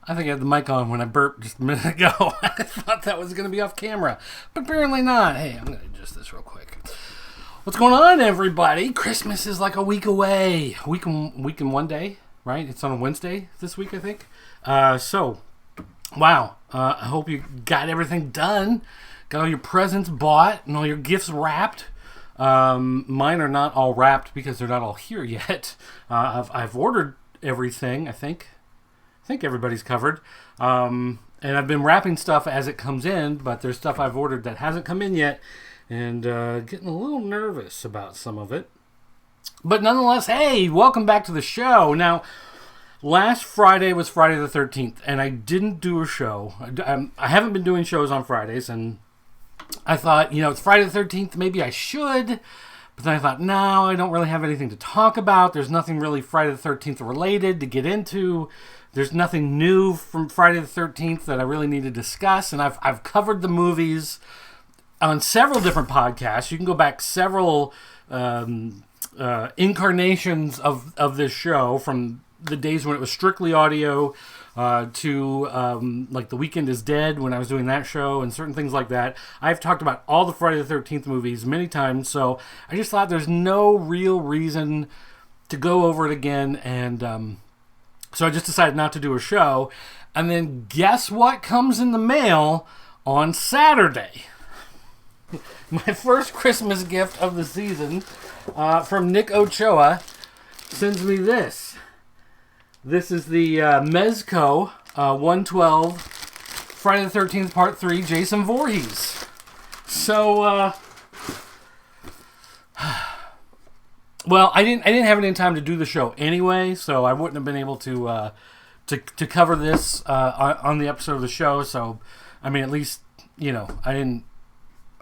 I think I had the mic on when I burped just a minute ago. I thought that was going to be off camera, but apparently not. Hey, I'm going to adjust this real quick. What's going on, everybody? Christmas is like a week away. Week and 1 day, right? It's on a Wednesday this week, I think. Wow. I hope you got everything done. Got all your presents bought and all your gifts wrapped. Mine are not all wrapped because they're not all here yet. I've ordered everything, I think. I think everybody's covered. And I've been wrapping stuff as it comes in, but there's stuff I've ordered that hasn't come in yet. And getting a little nervous about some of it. But nonetheless, hey, welcome back to the show. Now, last Friday was Friday the 13th, and I didn't do a show. I haven't been doing shows on Fridays, and I thought, it's Friday the 13th, maybe I should. But then I thought, no, I don't really have anything to talk about. There's nothing really Friday the 13th related to get into. There's nothing new from Friday the 13th that I really need to discuss. And I've covered the movies on several different podcasts. You can go back several incarnations of this show from the days when it was strictly audio to like The Weekend is Dead when I was doing that show and certain things like that. I've talked about all the Friday the 13th movies many times, so I just thought there's no real reason to go over it again, and so I just decided not to do a show. And then guess what comes in the mail on Saturday? My first Christmas gift of the season from Nick Ochoa sends me this. This is the Mezco ONE12 Friday the 13th Part 3 Jason Voorhees. So, well, I didn't have any time to do the show anyway, so I wouldn't have been able to cover this on the episode of the show. So, I mean, at least I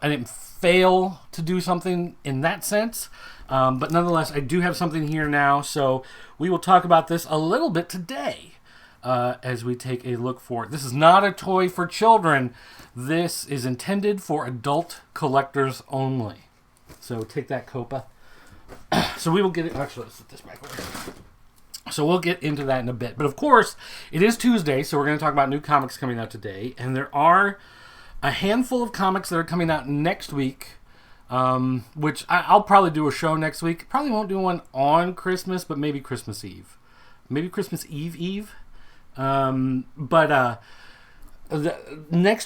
didn't fail to do something in that sense. But nonetheless, I do have something here now, so we will talk about this a little bit today as we take a look for it. This is not a toy for children. This is intended for adult collectors only. So take that, Copa. So we will get it. Actually, let's put this back over here. So we'll get into that in a bit. But of course, it is Tuesday, so we're going to talk about new comics coming out today. And there are a handful of comics that are coming out next week. Which I'll probably do a show next week. Probably won't do one on Christmas, but maybe Christmas Eve. Maybe Christmas Eve. Next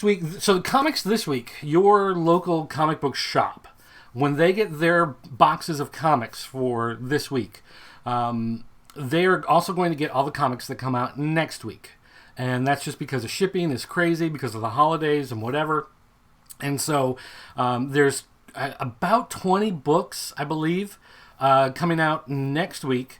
week, so the comics this week, your local comic book shop, when they get their boxes of comics for this week, they're also going to get all the comics that come out next week. And that's just because the shipping is crazy because of the holidays and whatever. And so there's about 20 books, I believe, coming out next week.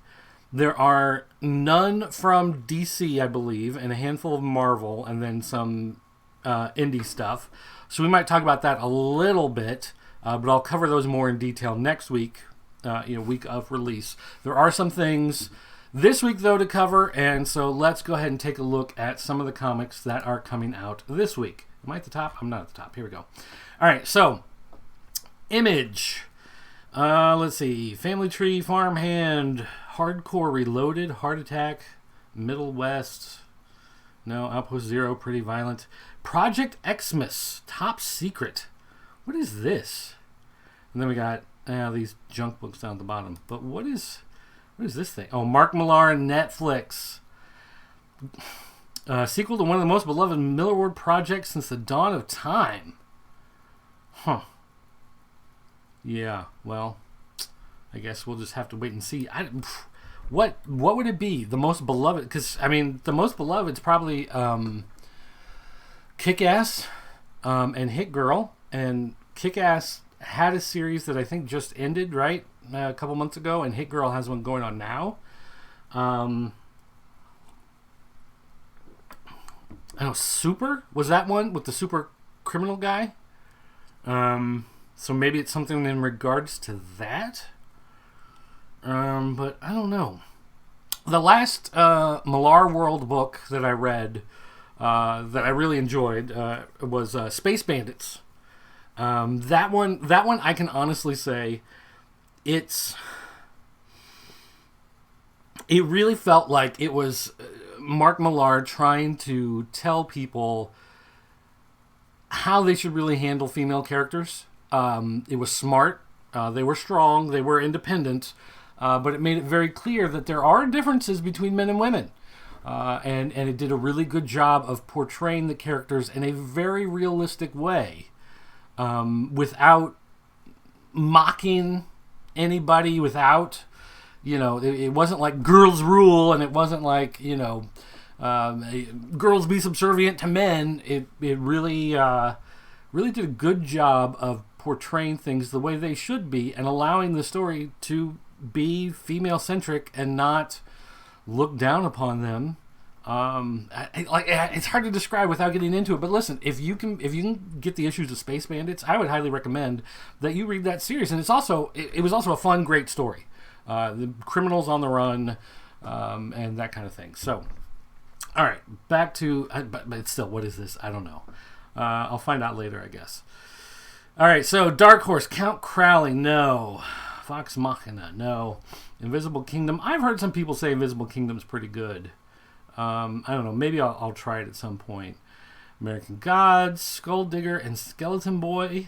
There are none from DC, I believe, and a handful of Marvel, and then some indie stuff. So we might talk about that a little bit, but I'll cover those more in detail next week, week of release. There are some things this week, though, to cover, and so let's go ahead and take a look at some of the comics that are coming out this week. Am I at the top? I'm not at the top. Here we go. All right, so Image. Let's see. Family Tree, Farmhand, Hardcore Reloaded, Heart Attack, Middle West. No, Outpost Zero, Pretty Violent. Project Xmas, Top Secret. What is this? And then we got these junk books down at the bottom. But what is this thing? Oh, Mark Millar and Netflix. Sequel to one of the most beloved Millarworld projects since the dawn of time. Huh. Yeah, well, I guess we'll just have to wait and see. What would it be? The most beloved? Because, I mean, the most beloved is probably Kick-Ass and Hit Girl. And Kick-Ass had a series that I think just ended, right? A couple months ago. And Hit Girl has one going on now. I know Super? Was that one with the super criminal guy? So maybe it's something in regards to that. But I don't know. The last Millar World book that I read that I really enjoyed was Space Bandits. That one I can honestly say it really felt like it was Mark Millar trying to tell people how they should really handle female characters. It was smart. They were strong. They were independent. But it made it very clear that there are differences between men and women. And it did a really good job of portraying the characters in a very realistic way, without mocking anybody, without, it wasn't like girls rule, and it wasn't like, girls be subservient to men. It really did a good job of portraying things the way they should be and allowing the story to be female-centric and not look down upon them. It's hard to describe without getting into it, but listen, if you can get the issues of Space Bandits, I would highly recommend that you read that series. And it was also a fun, great story. The criminals on the run, and that kind of thing. So, all right, back to, but it's still, what is this? I don't know. I'll find out later, I guess. All right, so Dark Horse, Count Crowley, no. Vox Machina, no. Invisible Kingdom, I've heard some people say Invisible Kingdom's pretty good. I don't know, maybe I'll try it at some point. American Gods, Skull Digger, and Skeleton Boy.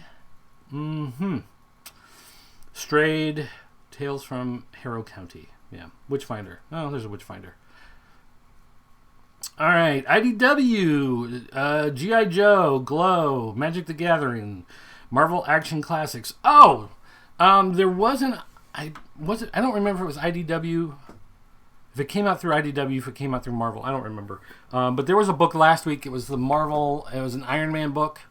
Strayed, Tales from Harrow County. Yeah, Witchfinder. Oh, there's a Witchfinder. All right, IDW, G.I. Joe, Glow, Magic the Gathering, Marvel Action Classics. Oh, there wasn't. I don't remember if it was IDW. If it came out through IDW, if it came out through Marvel, I don't remember. But there was a book last week. It was the Marvel. It was an Iron Man book,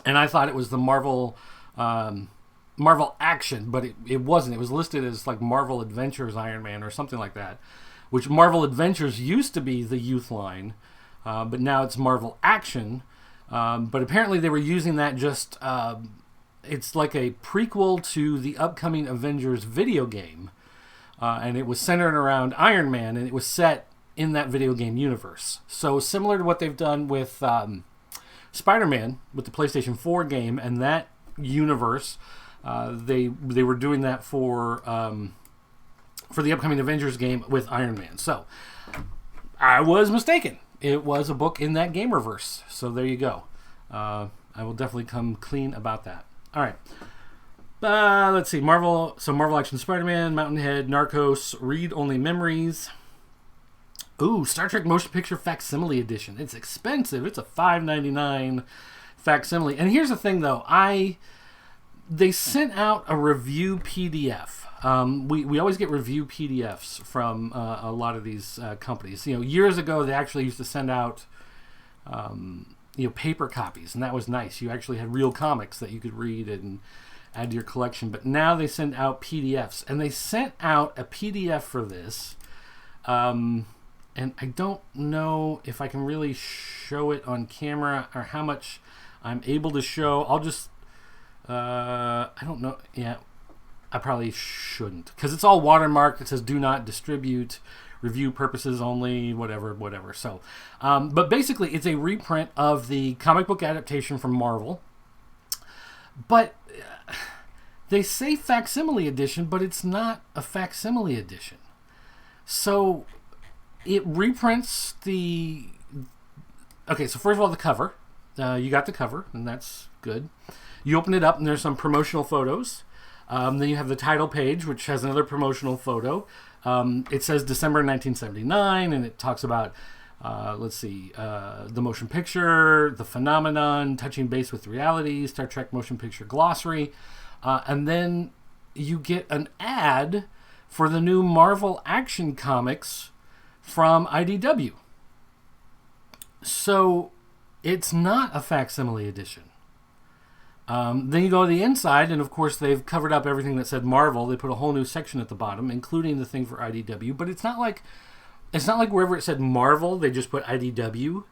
and I thought it was the Marvel Action, but it wasn't. It was listed as like Marvel Adventures Iron Man or something like that. Which Marvel Adventures used to be the youth line, but now it's Marvel Action. But apparently they were using that just. It's like a prequel to the upcoming Avengers video game. And it was centered around Iron Man, and it was set in that video game universe. So similar to what they've done with Spider-Man, with the PlayStation 4 game, and that universe, they were doing that for the upcoming Avengers game with Iron Man. So I was mistaken. It was a book in that gamerverse. So there you go. I will definitely come clean about that. All right. Let's see. Marvel Action Spider-Man, Mountainhead, Narcos, Read Only Memories. Ooh, Star Trek Motion Picture Facsimile Edition. It's expensive. It's a $5.99 facsimile. And here's the thing, though. They sent out a review PDF. We always get review PDFs from a lot of these companies. Years ago, they actually used to send out paper copies, and that was nice. You actually had real comics that you could read and add to your collection. But now they send out PDFs, and they sent out a PDF for this. And I don't know if I can really show it on camera or how much I'm able to show. I'll just, I don't know. Yeah, I probably shouldn't, because it's all watermarked. It says do not distribute, review purposes only, whatever. So, but basically it's a reprint of the comic book adaptation from Marvel. But they say facsimile edition, but it's not a facsimile edition. So it reprints the... Okay, so first of all, the cover. You got the cover, and that's good. You open it up, and there's some promotional photos. Then you have the title page, which has another promotional photo. It says December 1979, and it talks about, the motion picture, the phenomenon, touching base with reality, Star Trek motion picture glossary. And then you get an ad for the new Marvel Action Comics from IDW. So it's not a facsimile edition. Then you go to the inside, and of course they've covered up everything that said Marvel. They put a whole new section at the bottom, including the thing for IDW. But it's not like wherever it said Marvel, they just put IDW.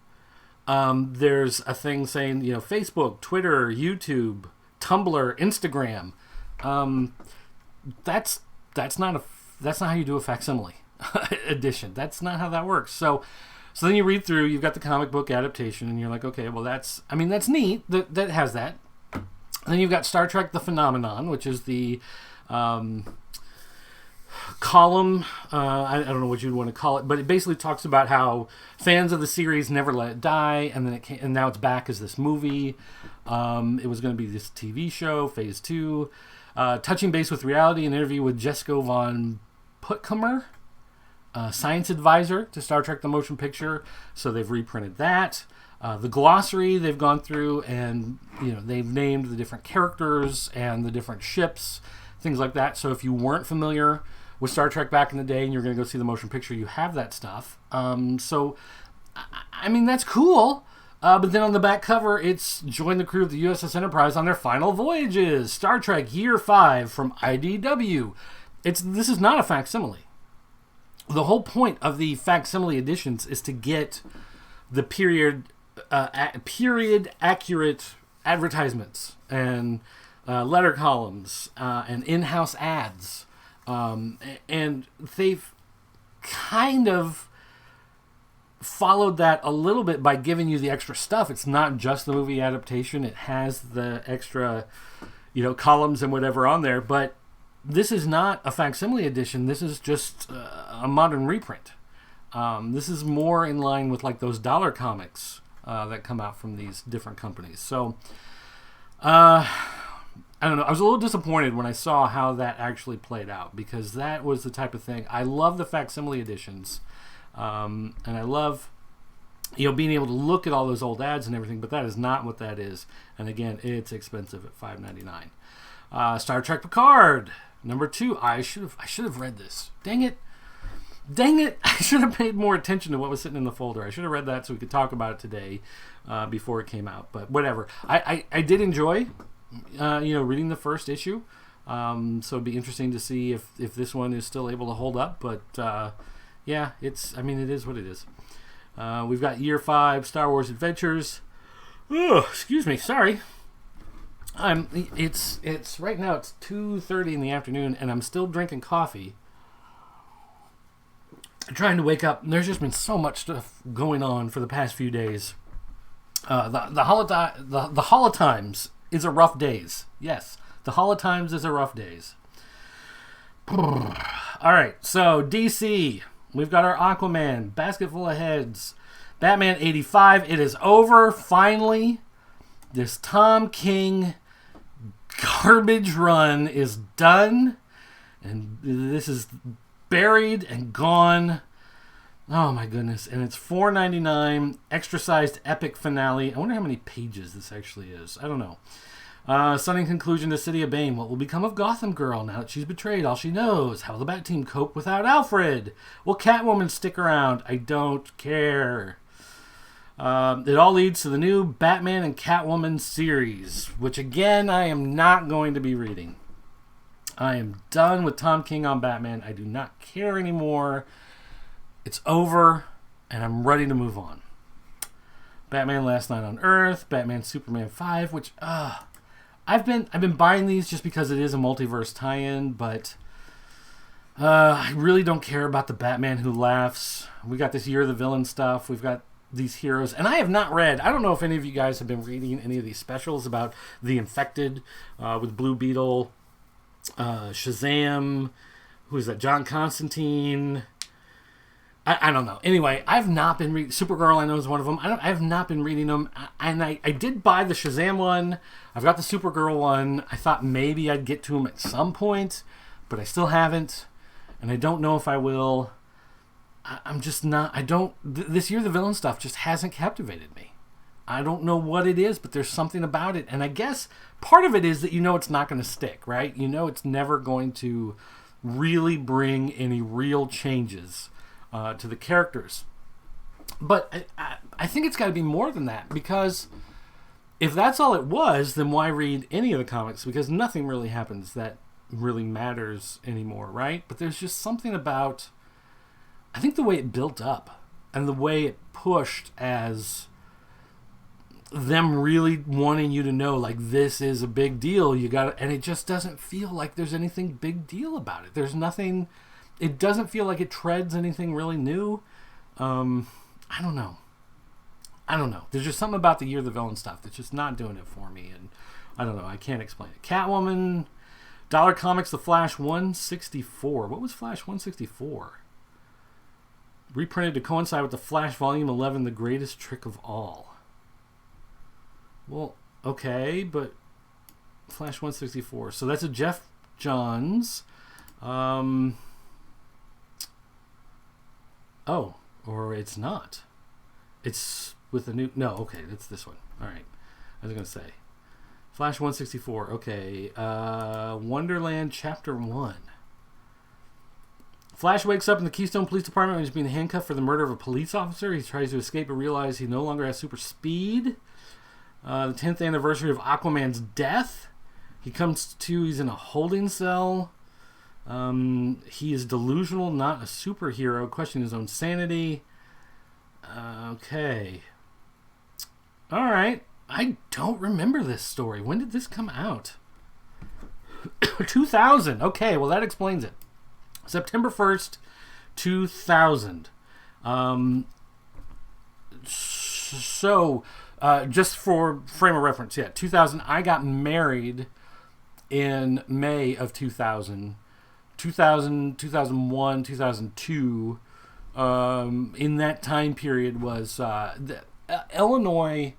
There's a thing saying, Facebook, Twitter, YouTube, Tumblr, Instagram. That's not how you do a facsimile edition. That's not how that works. So then you read through. You've got the comic book adaptation, and you're like, okay, well that's neat. That has that. And then you've got Star Trek: The Phenomenon, which is the column. I don't know what you'd want to call it, but it basically talks about how fans of the series never let it die, and then and now it's back as this movie. It was going to be this TV show, Phase 2. Touching base with reality, an interview with Jessica von Puttkamer, science advisor to Star Trek The Motion Picture. So they've reprinted that. The glossary they've gone through, and they've named the different characters and the different ships, things like that. So if you weren't familiar with Star Trek back in the day and you're going to go see the motion picture, you have that stuff. So, I mean, that's cool. But then on the back cover, it's join the crew of the USS Enterprise on their final voyages. Star Trek Year 5 from IDW. This is not a facsimile. The whole point of the facsimile editions is to get the period accurate advertisements and letter columns and in-house ads. And they've kind of followed that a little bit by giving you the extra stuff. It's not just the movie adaptation. It has the extra, columns and whatever on there. But this is not a facsimile edition. This is just a modern reprint. This is more in line with like those dollar comics that come out from these different companies. So, I don't know. I was a little disappointed when I saw how that actually played out, because that was the type of thing. I love the facsimile editions, and I love being able to look at all those old ads and everything. But that is not what that is. And again, it's expensive at $5.99. Star Trek Picard #2. I should have read this. Dang it! I should have paid more attention to what was sitting in the folder. I should have read that so we could talk about it today before it came out. But whatever. I did enjoy reading the first issue. So it'd be interesting to see if this one is still able to hold up. But yeah, it is what it is. We've got Year 5 Star Wars Adventures. Oh, excuse me, sorry. It's right now it's 2:30 in the afternoon and I'm still drinking coffee. I'm trying to wake up. There's just been so much stuff going on for the past few days. The Holotimes is a rough days. Yes, the Holotimes is a rough days. All right, so DC, we've got our Aquaman, Basket Full of Heads, Batman 85. It is over finally. This Tom King garbage run is done, and this is buried and gone. Oh my goodness. And it's $4.99 extra sized epic finale. I wonder how many pages this actually is. I don't know. Stunning conclusion to City of Bane. What will become of Gotham Girl now that she's betrayed all she knows? How will the Bat Team cope without Alfred? Will Catwoman stick around? I don't care. It all leads to the new Batman and Catwoman series, which again I am not going to be reading. I am done with Tom King on Batman. I do not care anymore. It's over, and I'm ready to move on. Batman Last Night on Earth, Batman Superman 5, which I've been buying these just because it is a multiverse tie-in, but I really don't care about the Batman Who Laughs. We got this Year of the Villain stuff. We've got these heroes, and I have not read. I don't know if any of you guys have been reading any of these specials about the Infected with Blue Beetle. Shazam, who is that? John Constantine. I don't know. Anyway, I've not been reading. Supergirl, I know, is one of them. I have not been reading them, and I did buy the Shazam one. I've got the Supergirl one. I thought maybe I'd get to them at some point, but I still haven't, and I don't know if I will. I'm just not. This Year the Villain stuff just hasn't captivated me. I don't know what it is, but there's something about it. And I guess part of it is that it's not going to stick, right? It's never going to really bring any real changes to the characters. But I think it's got to be more than that, because if that's all it was, then why read any of the comics? Because nothing really happens that really matters anymore, right? But there's just something about, I think, the way it built up and the way it pushed as them really wanting you to know, like, this is a big deal. And it just doesn't feel like there's anything big deal about it. There's nothing. It doesn't feel like it treads anything really new. I don't know. There's just something about the Year of the Villain stuff that's just not doing it for me, and I don't know. I can't explain it. Catwoman, Dollar Comics, The Flash 164. What was Flash 164? Reprinted to coincide with The Flash Volume 11, The Greatest Trick of All. Well, okay, but Flash 164. So that's a Jeff Johns. Oh, or it's not. It's with a new... No, okay, it's this one. All right. I was going to say. Flash 164. Okay. Wonderland Chapter 1. Flash wakes up in the Keystone Police Department when he's being handcuffed for the murder of a police officer. He tries to escape but realizes he no longer has super speed. The 10th anniversary of Aquaman's death. He comes to, he's in a holding cell. He is delusional, not a superhero, questioning his own sanity. Okay. All right. I don't remember this story. When did this come out? 2000. Okay, well, that explains it. September 1st, 2000. Just for frame of reference, 2000. I got married in May of 2000. 2001, 2002. In that time period was Illinois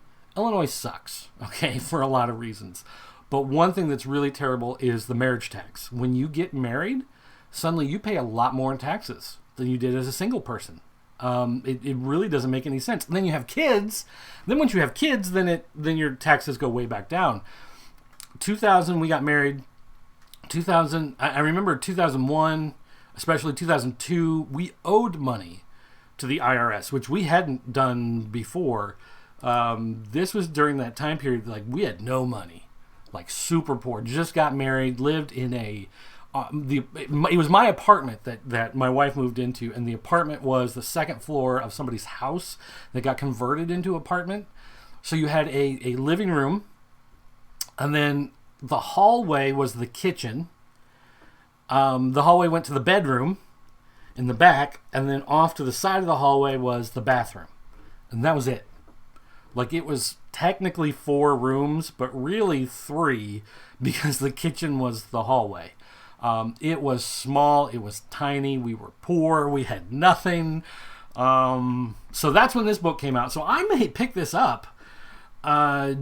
sucks, okay, for a lot of reasons. But one thing that's really terrible is the marriage tax. When you get married, suddenly you pay a lot more in taxes than you did as a single person. It really doesn't make any sense. And then you have kids. Then once you have kids, then your taxes go way back down. 2000, we got married. 2000, I remember 2001, especially 2002, we owed money to the IRS, which we hadn't done before. This was during that time period, like we had no money, like super poor, just got married, lived in it was my apartment that my wife moved into, and the apartment was the second floor of somebody's house that got converted into an apartment. So you had a living room, and then the hallway was the kitchen. The hallway went to the bedroom in the back, and then off to the side of the hallway was the bathroom. And that was it. Like, it was technically 4 rooms, but really 3, because the kitchen was the hallway. It was small, it was tiny, we were poor, we had nothing. So that's when this book came out. So I may pick this up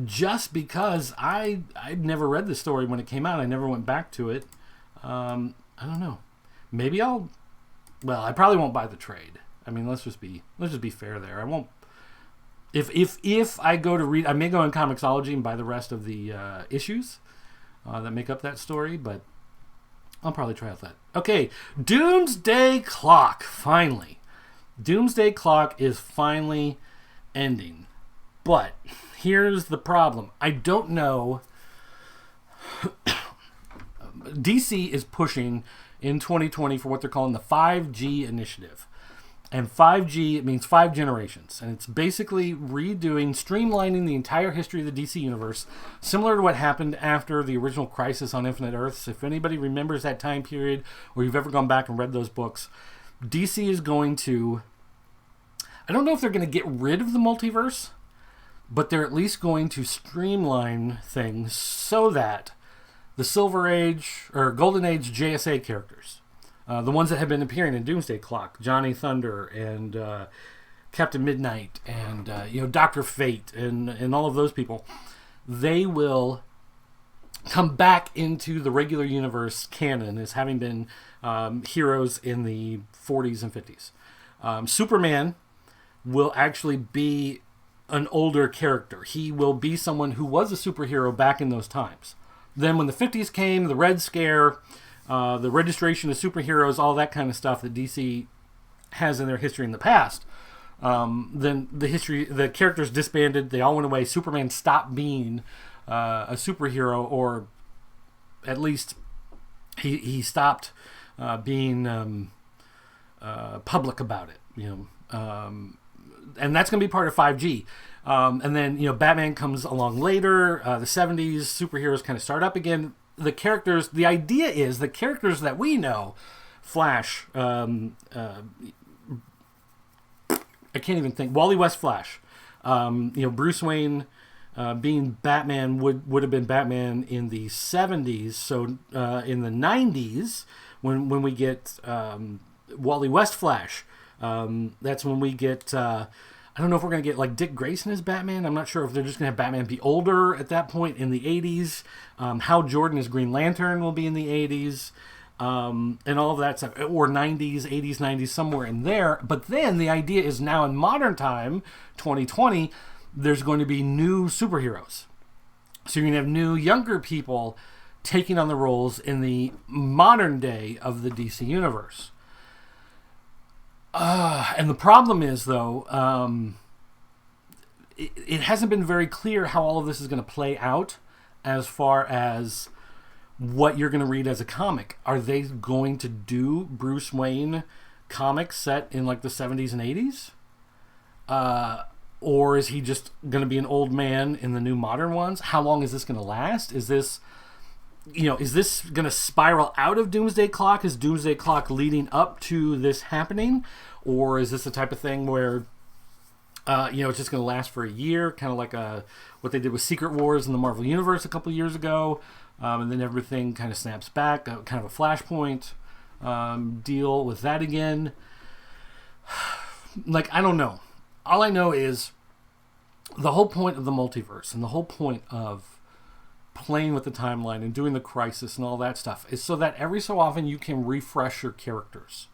just because I'd never read the story when it came out. I never went back to it. I don't know. Maybe I probably won't buy the trade. I mean, let's just be fair there. I won't. If I go to read, I may go on Comixology and buy the rest of the issues that make up that story, but I'll probably try out that. Okay, Doomsday Clock, finally. Doomsday Clock is finally ending. But here's the problem. I don't know. DC is pushing in 2020 for what they're calling the 5G initiative. And 5G, it means 5 generations. And it's basically streamlining the entire history of the DC universe, similar to what happened after the original Crisis on Infinite Earths. If anybody remembers that time period, or you've ever gone back and read those books, DC is going to... I don't know if they're going to get rid of the multiverse, but they're at least going to streamline things so that the Silver Age, or Golden Age JSA characters... the ones that have been appearing in Doomsday Clock, Johnny Thunder and Captain Midnight and Dr. Fate and all of those people, they will come back into the regular universe canon as having been heroes in the 40s and 50s. Superman will actually be an older character. He will be someone who was a superhero back in those times. Then when the 50s came, the Red Scare... the registration of superheroes, all that kind of stuff that DC has in their history in the past. Then the characters disbanded. They all went away. Superman stopped being a superhero, or at least he stopped being public about it. And that's going to be part of 5G. And then Batman comes along later. The 70s superheroes kind of start up again. The idea is the characters that we know, Flash, I can't even think, Wally West Flash, Bruce Wayne, being Batman would have been Batman in the 70s. So in the 90s, when we get Wally West Flash, that's when we get... I don't know if we're going to get like Dick Grayson as Batman. I'm not sure if they're just going to have Batman be older at that point in the 80s. Hal Jordan as Green Lantern will be in the 80s. And all of that stuff. Or 90s, 80s, 90s, somewhere in there. But then the idea is now in modern time, 2020, there's going to be new superheroes. So you're going to have new, younger people taking on the roles in the modern day of the DC Universe. And the problem is, though, it hasn't been very clear how all of this is going to play out as far as what you're going to read as a comic. Are they going to do Bruce Wayne comics set in like the 70s and 80s? Or is he just going to be an old man in the new modern ones? How long is this going to last? Is this going to spiral out of Doomsday Clock? Is Doomsday Clock leading up to this happening? Or is this the type of thing where, it's just going to last for a year, kind of like what they did with Secret Wars in the Marvel Universe a couple years ago, and then everything kind of snaps back, kind of a Flashpoint deal with that again? Like, I don't know. All I know is the whole point of the multiverse and the whole point of playing with the timeline and doing the crisis and all that stuff is so that every so often you can refresh your characters,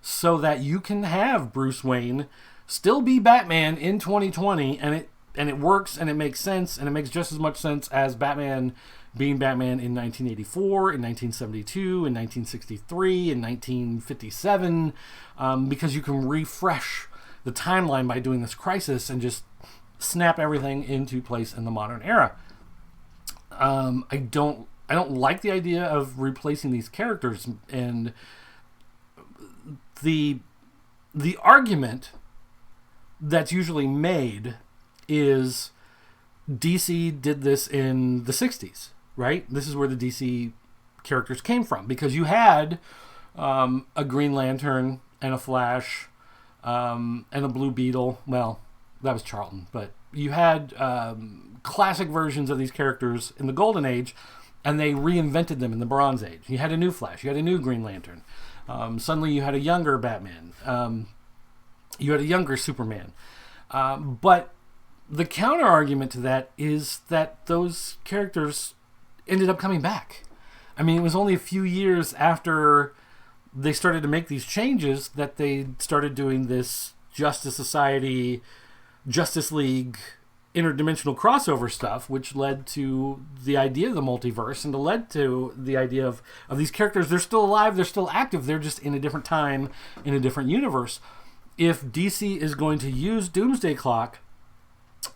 so that you can have Bruce Wayne still be Batman in 2020, and it works, and it makes sense, and it makes just as much sense as Batman being Batman in 1984, in 1972, in 1963, in 1957, because you can refresh the timeline by doing this crisis and just snap everything into place in the modern era. I don't like the idea of replacing these characters, and the argument that's usually made is DC did this in the 60s, right? This is where the DC characters came from, because you had a Green Lantern and a Flash and a Blue Beetle. Well, that was Charlton, but you had classic versions of these characters in the Golden Age, and they reinvented them in the Bronze Age. You had a new Flash, you had a new Green Lantern. Suddenly you had a younger Batman. You had a younger Superman. But the counter argument to that is that those characters ended up coming back. I mean, it was only a few years after they started to make these changes that they started doing this Justice Society, Justice League, interdimensional crossover stuff, which led to the idea of the multiverse, and led to the idea of these characters. They're still alive, they're still active, they're just in a different time, in a different universe. If DC is going to use Doomsday Clock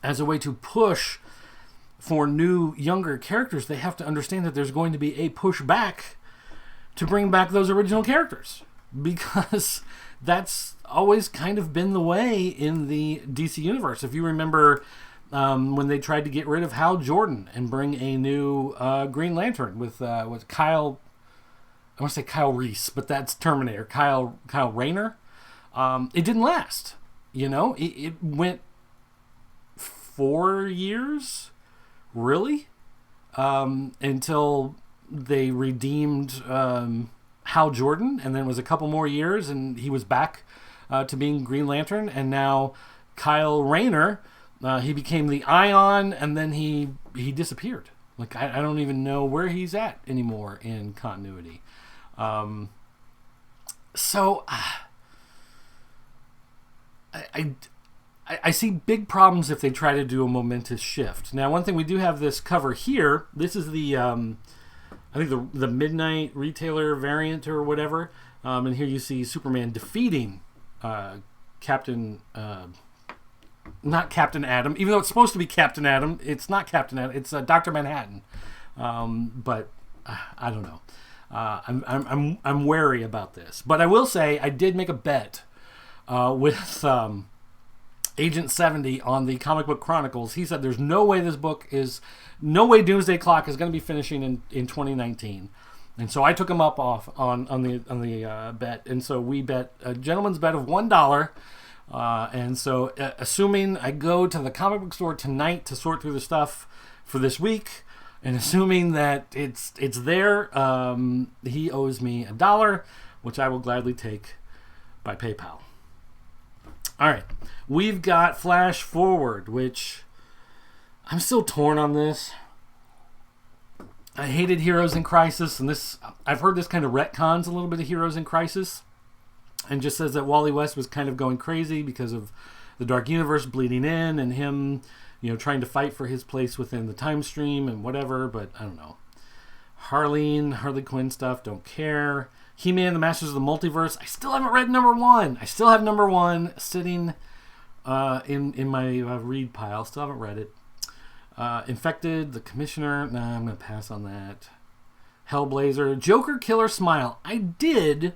as a way to push for new, younger characters, they have to understand that there's going to be a pushback to bring back those original characters, because that's always kind of been the way in the DC universe. If you remember when they tried to get rid of Hal Jordan and bring a new Green Lantern with Kyle, I want to say Kyle Reese, but that's Terminator, Kyle Rayner. It didn't last. It went 4 years, really, until they redeemed Hal Jordan, and then it was a couple more years, and he was back to being Green Lantern, and now Kyle Rayner, he became the Ion, and then he disappeared. Like, I don't even know where he's at anymore in continuity. So I see big problems if they try to do a momentous shift. Now, one thing, we do have this cover here. This is the I think the Midnight Retailer variant or whatever. And here you see Superman defeating Captain... not Captain Atom, even though it's supposed to be Captain Atom. It's not Captain Atom. It's Dr. Manhattan. But I don't know. I'm wary about this. But I will say I did make a bet with Agent 70 on the Comic Book Chronicles. He said there's no way no way Doomsday Clock is going to be finishing in 2019. And so I took him up on the bet. And so we bet a gentleman's bet of $1 And so, assuming I go to the comic book store tonight to sort through the stuff for this week, and assuming that it's there, he owes me $1, which I will gladly take by PayPal. All right, we've got Flash Forward, which I'm still torn on this. I hated Heroes in Crisis, and I've heard this kind of retcons a little bit of Heroes in Crisis, and just says that Wally West was kind of going crazy because of the Dark Universe bleeding in, and him, trying to fight for his place within the time stream and whatever. But I don't know. Harley Quinn stuff, don't care. He-Man, The Masters of the Multiverse. I still haven't read number 1. I still have number 1 sitting in my read pile. Still haven't read it. Infected, The Commissioner. Nah, I'm going to pass on that. Hellblazer. Joker, Killer Smile. I did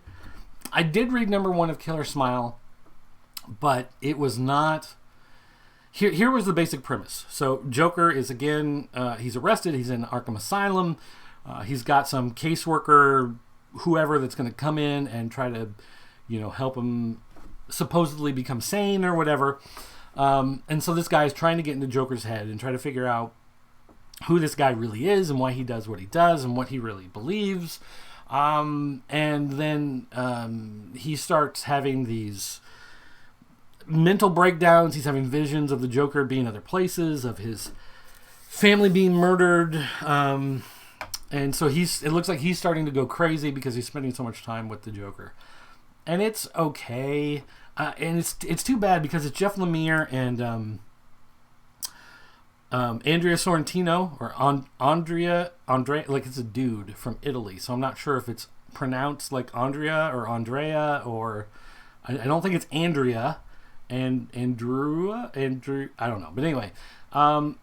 read number 1 of Killer Smile, but it was not... Here was the basic premise. So Joker is, again, he's arrested. He's in Arkham Asylum. He's got some caseworker, whoever, that's going to come in and try to, help him supposedly become sane or whatever. And so this guy is trying to get into Joker's head and try to figure out who this guy really is and why he does what he does and what he really believes. And then he starts having these mental breakdowns. He's having visions of the Joker being other places, of his family being murdered. And so it looks like he's starting to go crazy because he's spending so much time with the Joker. And it's okay. And it's too bad because it's Jeff Lemire and Andrea Sorrentino, or Andrea, like it's a dude from Italy. So I'm not sure if it's pronounced like Andrea, or I don't think it's Andrea and Andrew. I don't know. But anyway, I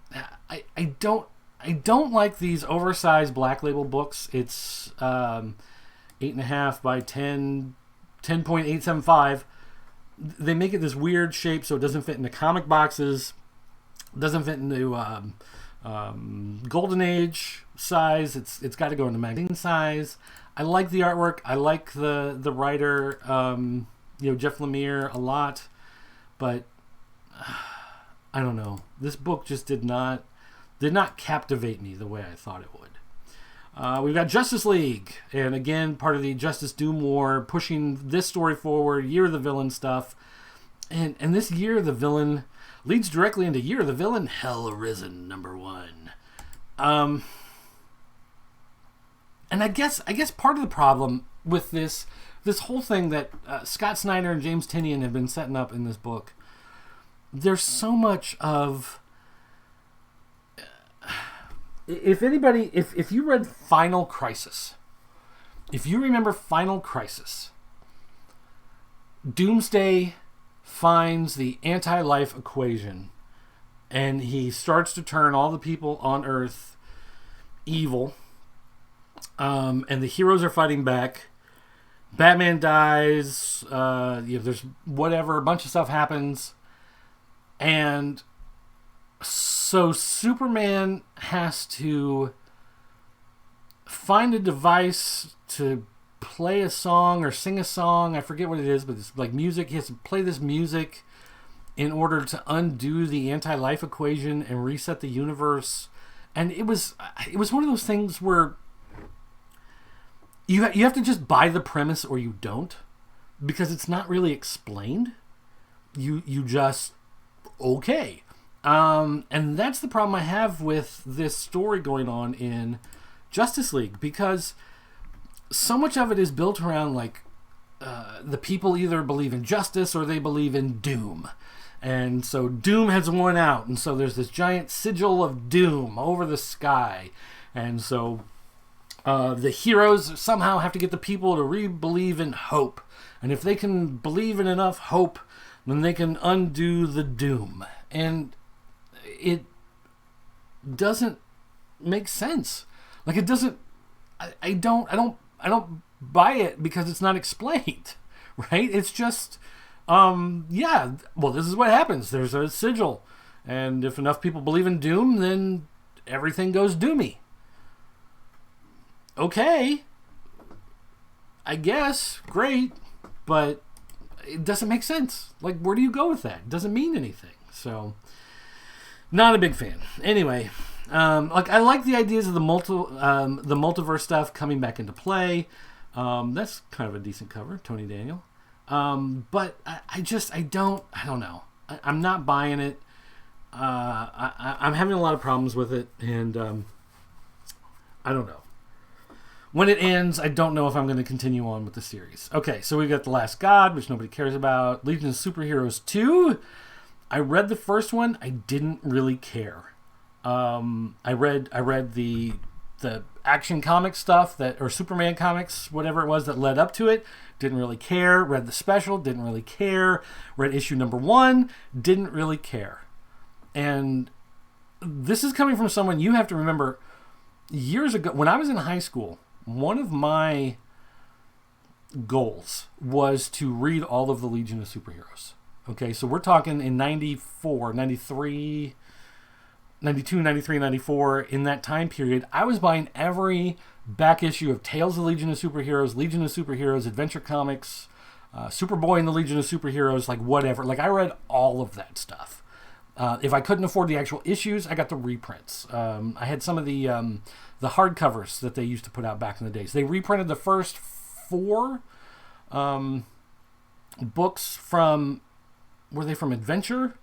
don't like these oversized Black Label books. It's 8.5 by 10.875. They make it this weird shape so it doesn't fit into comic boxes, doesn't fit into Golden Age size. It's got to go into magazine size. I like the artwork. I like the writer, Jeff Lemire, a lot, but I don't know. This book just did not captivate me the way I thought it would. We've got Justice League, and again, part of the Justice Doom War, pushing this story forward, Year of the Villain stuff. And this Year of the Villain leads directly into Year of the Villain, Hell Arisen, number 1. And I guess part of the problem with this whole thing that Scott Snyder and James Tynion have been setting up in this book, there's so much of... If you read Final Crisis, if you remember Final Crisis, Doomsday finds the anti-life equation, and he starts to turn all the people on Earth evil, and the heroes are fighting back. Batman dies, there's whatever, a bunch of stuff happens, and so Superman has to find a device to play a song or sing a song. I forget what it is, but it's like music. He has to play this music in order to undo the anti-life equation and reset the universe. And it was one of those things where you have to just buy the premise or you don't, because it's not really explained. You just, okay. And that's the problem I have with this story going on in Justice League, because so much of it is built around the people either believe in justice or they believe in doom. And so doom has won out, and so there's this giant sigil of doom over the sky. And so the heroes somehow have to get the people to re-believe in hope. And if they can believe in enough hope, then they can undo the doom. And it doesn't make sense. Like, it doesn't. I don't buy it because it's not explained, right? It's just, well, this is what happens. There's a sigil, and if enough people believe in doom, then everything goes doomy. Okay, I guess, great, but it doesn't make sense. Like, where do you go with that? It doesn't mean anything. So, not a big fan. Anyway, like, I like the ideas of the multiverse stuff coming back into play. That's kind of a decent cover, Tony Daniel. But I don't know. I'm not buying it. I'm having a lot of problems with it, and I don't know. When it ends, I don't know if I'm going to continue on with the series. Okay, so we've got The Last God, which nobody cares about. Legion of Superheroes 2. I read the first one. I didn't really care. I read the Action Comics stuff or Superman comics, whatever it was that led up to it. Didn't really care. Read the special. Didn't really care. Read issue number 1. Didn't really care. And this is coming from someone, you have to remember, years ago, when I was in high school, one of my goals was to read all of the Legion of Superheroes. Okay, so we're talking in 94, 93, 92, 93, 94, in that time period, I was buying every back issue of Tales of the Legion of Superheroes, Adventure Comics, Superboy and the Legion of Superheroes, like whatever. Like, I read all of that stuff. If I couldn't afford the actual issues, I got the reprints. I had some of the hardcovers that they used to put out back in the days. They reprinted the first 4 books from, were they from Adventure?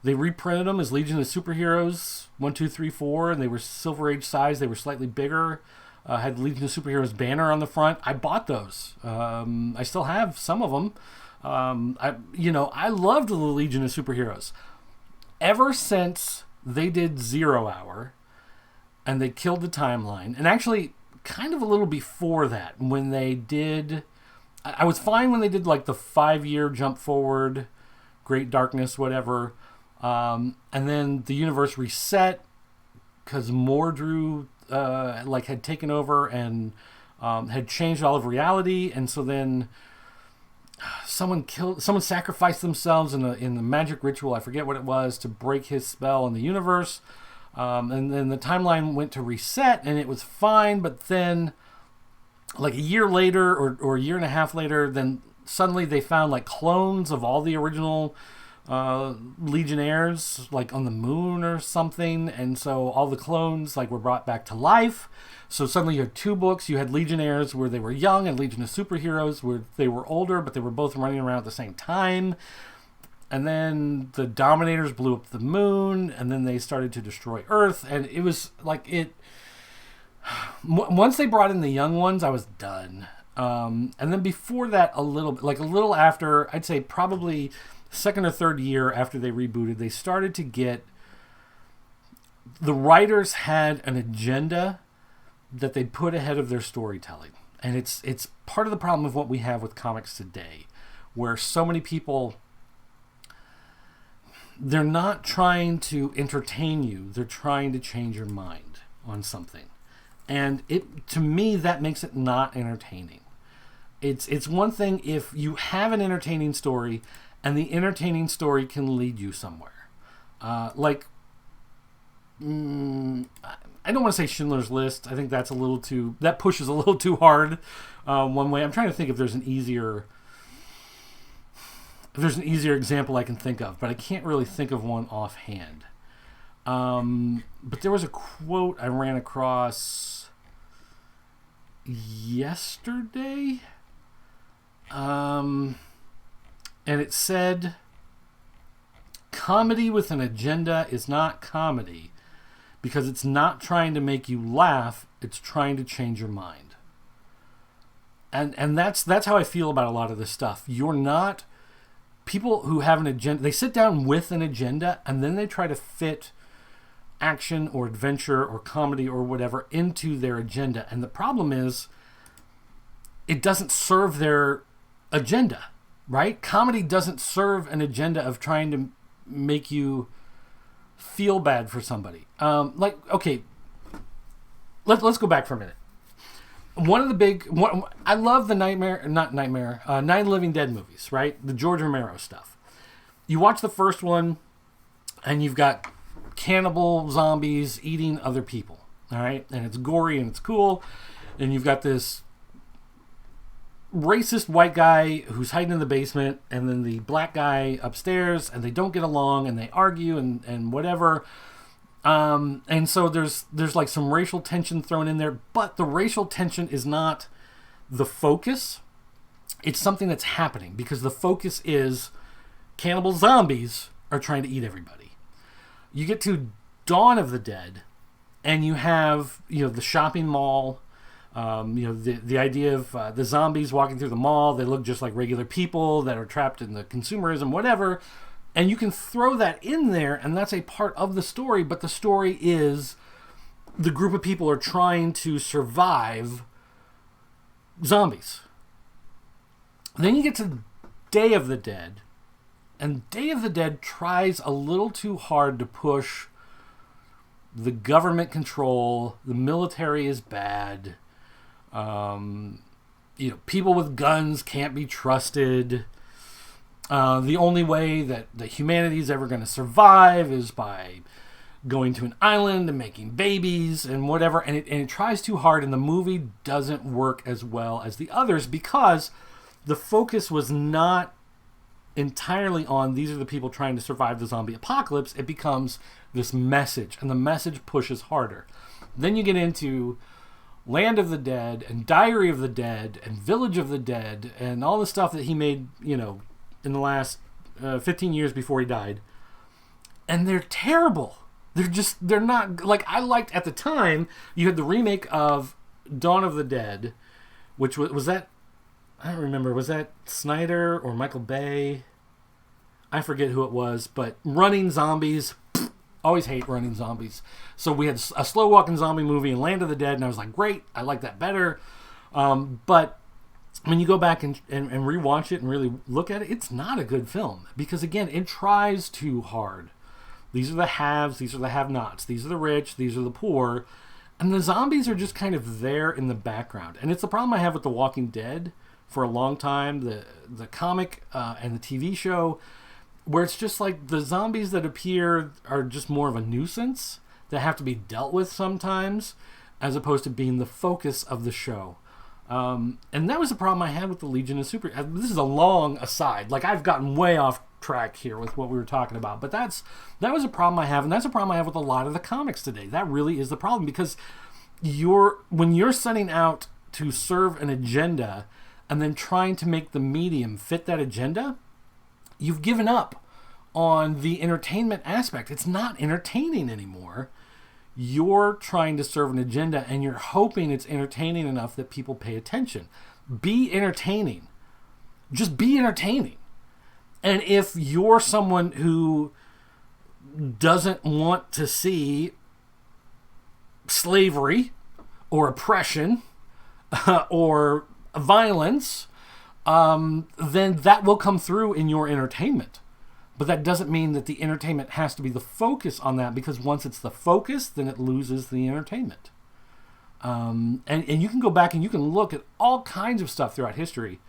They reprinted them as Legion of Superheroes 1, 2, 3, 4, and they were Silver Age size. They were slightly bigger. Had the Legion of Superheroes banner on the front. I bought those. I still have some of them. I loved the Legion of Superheroes. Ever since they did Zero Hour and they killed the timeline, and actually kind of a little before that, when they did, I was fine when they did like the 5-year jump forward, Great Darkness, whatever, and then the universe reset because Mordru had taken over and had changed all of reality, and so then someone sacrificed themselves in the magic ritual, I forget what it was, to break his spell in the universe. And then the timeline went to reset, and it was fine, but then like a year later or a year and a half later, then suddenly they found like clones of all the original Legionnaires, like on the moon or something, and so all the clones like were brought back to life. So suddenly you had 2 books. You had Legionnaires where they were young, and Legion of Superheroes where they were older, but they were both running around at the same time. And then the Dominators blew up the moon, and then they started to destroy Earth, and it was like it. Once they brought in the young ones, I was done. And then before that, a little after, I'd say probably second or third year after they rebooted, they started to get, the writers had an agenda that they put ahead of their storytelling. And it's part of the problem of what we have with comics today, where so many people, they're not trying to entertain you, they're trying to change your mind on something. And to me, that makes it not entertaining. It's one thing if you have an entertaining story and the entertaining story can lead you somewhere. I don't want to say Schindler's List. I think that pushes a little too hard one way. I'm trying to think if there's an easier example I can think of, but I can't really think of one offhand. But there was a quote I ran across yesterday, and it said, comedy with an agenda is not comedy because it's not trying to make you laugh, it's trying to change your mind. And that's how I feel about a lot of this stuff. You're not, people who have an agenda, they sit down with an agenda and then they try to fit action or adventure or comedy or whatever into their agenda. And the problem is, it doesn't serve their agenda, right? Comedy doesn't serve an agenda of trying to make you feel bad for somebody. Okay, let's go back for a minute. I love the Night of the Living Dead movies, right? The George Romero stuff. You watch the first one, and you've got cannibal zombies eating other people, all right? And it's gory and it's cool, and you've got this racist white guy who's hiding in the basement, and then the black guy upstairs, and they don't get along, and they argue and whatever. And so there's like some racial tension thrown in there, but the racial tension is not the focus. It's something that's happening because the focus is cannibal zombies are trying to eat everybody. You get to Dawn of the Dead, and you have, the shopping mall. The idea of the zombies walking through the mall. They look just like regular people that are trapped in the consumerism, whatever. And you can throw that in there, and that's a part of the story. But the story is the group of people are trying to survive zombies. Then you get to Day of the Dead. And Day of the Dead tries a little too hard to push the government control. The military is bad. People with guns can't be trusted. The only way that humanity is ever going to survive is by going to an island and making babies and whatever. And it tries too hard, and the movie doesn't work as well as the others because the focus was not entirely on these are the people trying to survive the zombie apocalypse. It becomes this message, and the message pushes harder. Then you get into Land of the Dead and Diary of the Dead and Village of the Dead and all the stuff that he made, in the last 15 years before he died. And they're terrible. They're not, like, I liked at the time, you had the remake of Dawn of the Dead, which was that, I don't remember, was that Snyder or Michael Bay? I forget who it was, but running zombies, always hate running zombies. So we had a slow walking zombie movie in Land of the Dead, and I was like, great, I like that better. But when you go back and rewatch it and really look at it, it's not a good film because, again, it tries too hard. These are the haves, these are the have-nots, these are the rich, these are the poor, and the zombies are just kind of there in the background. And it's the problem I have with The Walking Dead for a long time, the comic and the TV show, where it's just like the zombies that appear are just more of a nuisance that have to be dealt with sometimes, as opposed to being the focus of the show. And that was the problem I had with the Legion of Super. This is a long aside. Like, I've gotten way off track here with what we were talking about, but that was a problem I have, and that's a problem I have with a lot of the comics today. That really is the problem, because when you're setting out to serve an agenda and then trying to make the medium fit that agenda, you've given up on the entertainment aspect. It's not entertaining anymore. You're trying to serve an agenda, and you're hoping it's entertaining enough that people pay attention. Be entertaining. Just be entertaining. And if you're someone who doesn't want to see slavery or oppression or violence, then that will come through in your entertainment. But that doesn't mean that the entertainment has to be the focus on that, because once it's the focus, then it loses the entertainment. And you can go back and you can look at all kinds of stuff throughout history,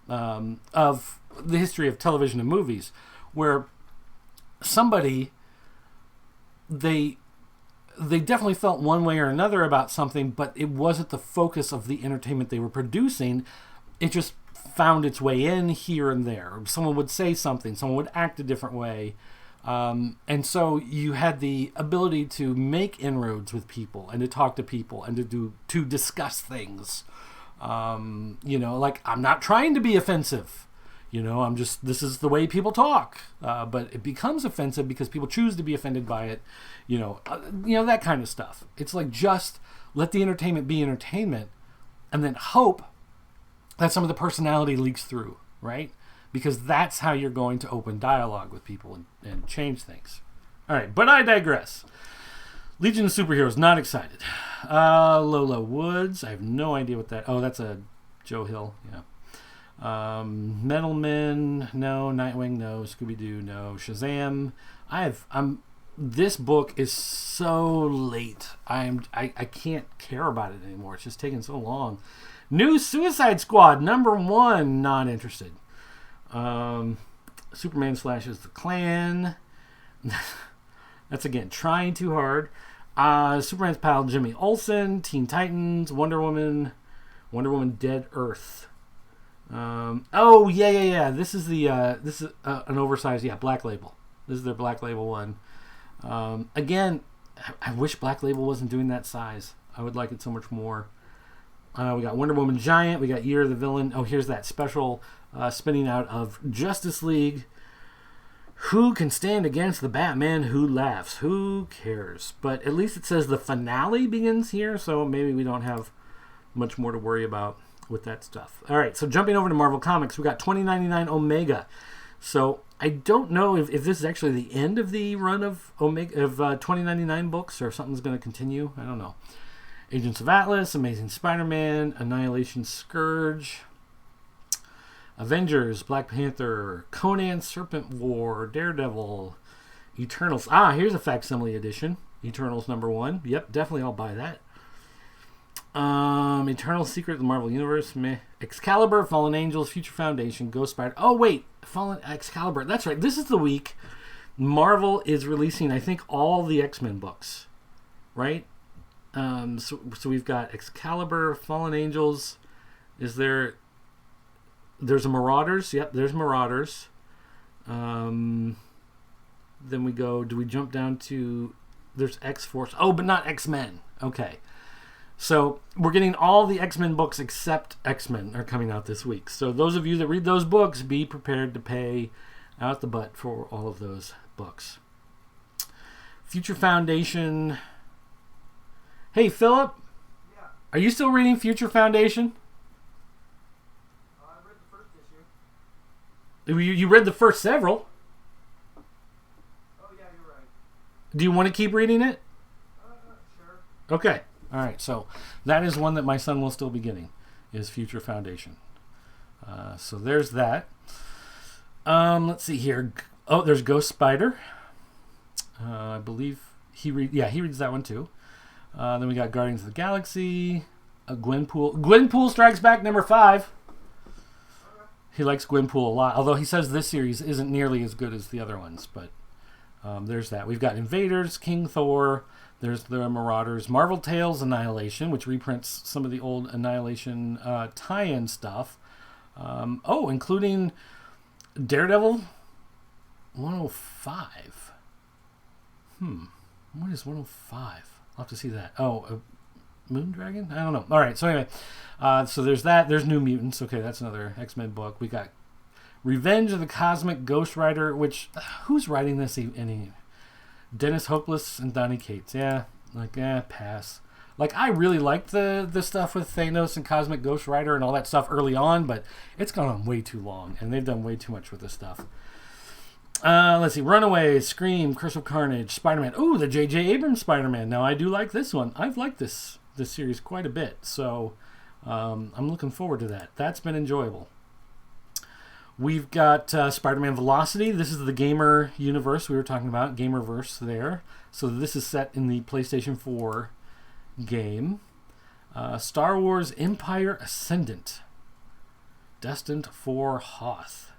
of the history of television and movies, where somebody, they definitely felt one way or another about something, but it wasn't the focus of the entertainment they were producing. It just found its way in here and there. Someone would say something, someone would act a different way. And so you had the ability to make inroads with people and to talk to people and to discuss things. Like, I'm not trying to be offensive. This is the way people talk. But it becomes offensive because people choose to be offended by it. That kind of stuff. It's like, just let the entertainment be entertainment, and then hope that some of the personality leaks through, right? Because that's how you're going to open dialogue with people and change things. All right, but I digress. Legion of Superheroes, not excited. Lola Woods, I have no idea what that... Oh, that's a Joe Hill, yeah. Metal Men, no. Nightwing, no. Scooby-Doo, no. Shazam. This book is so late. I can't care about it anymore. It's just taking so long. New Suicide Squad, #1, not interested. Superman slashes the Klan. That's, again, trying too hard. Superman's pal Jimmy Olsen, Teen Titans, Wonder Woman Dead Earth. Oh yeah. This is an oversized Black Label. This is their Black Label one. Again, I wish Black Label wasn't doing that size. I would like it so much more. We got Wonder Woman Giant. We got Year of the Villain. Oh, here's that special spinning out of Justice League. Who can stand against the Batman who laughs? Who cares? But at least it says the finale begins here, so maybe we don't have much more to worry about with that stuff. All right, so jumping over to Marvel Comics, we got 2099 Omega. So I don't know if this is actually the end of the run of Omega of 2099 books, or if something's going to continue. I don't know. Agents of Atlas, Amazing Spider-Man, Annihilation Scourge, Avengers, Black Panther, Conan, Serpent War, Daredevil, Eternals. Here's a facsimile edition. Eternals #1. Yep, definitely I'll buy that. Eternal Secret of the Marvel Universe. Meh. Excalibur, Fallen Angels, Future Foundation, Ghost Spider. Oh, wait. Fallen Excalibur. That's right. This is the week Marvel is releasing, I think, all the X-Men books. Right? So we've got Excalibur, Fallen Angels. There's a Marauders. Yep, there's Marauders. Then we go, do we jump down to, there's X-Force. Oh, but not X-Men. Okay. So we're getting all the X-Men books except X-Men are coming out this week. So those of you that read those books, be prepared to pay out the butt for all of those books. Future Foundation. Hey, Philip. Yeah. Are you still reading Future Foundation? I read the first issue. You read the first several. Oh, yeah, you're right. Do you want to keep reading it? Sure. Okay. All right. So that is one that my son will still be getting, is Future Foundation. So there's that. Let's see here. Oh, there's Ghost Spider. I believe he reads that one too. Then we got Guardians of the Galaxy. Gwenpool. Gwenpool Strikes Back #5. He likes Gwenpool a lot, although he says this series isn't nearly as good as the other ones. But there's that. We've got Invaders, King Thor. There's the Marauders. Marvel Tales Annihilation, which reprints some of the old Annihilation tie-in stuff. Including Daredevil 105. What is 105? I'll have to see that. Moondragon? I don't know. All right, so anyway, so there's that. There's New Mutants. Okay, that's another X-Men book. We got Revenge of the Cosmic Ghost Rider, which, who's writing this? Dennis Hopeless and Donny Cates. Yeah, pass. Like, I really liked the stuff with Thanos and Cosmic Ghost Rider and all that stuff early on, but it's gone on way too long, and they've done way too much with this stuff. Let's see. Runaways, Scream, Curse of Carnage, Spider-Man. Ooh, the J.J. Abrams Spider-Man. Now, I do like this one. I've liked this series quite a bit, so I'm looking forward to that. That's been enjoyable. We've got Spider-Man Velocity. This is the gamer universe we were talking about, Gamerverse there. So this is set in the PlayStation 4 game. Star Wars Empire Ascendant. Destined for Hoth.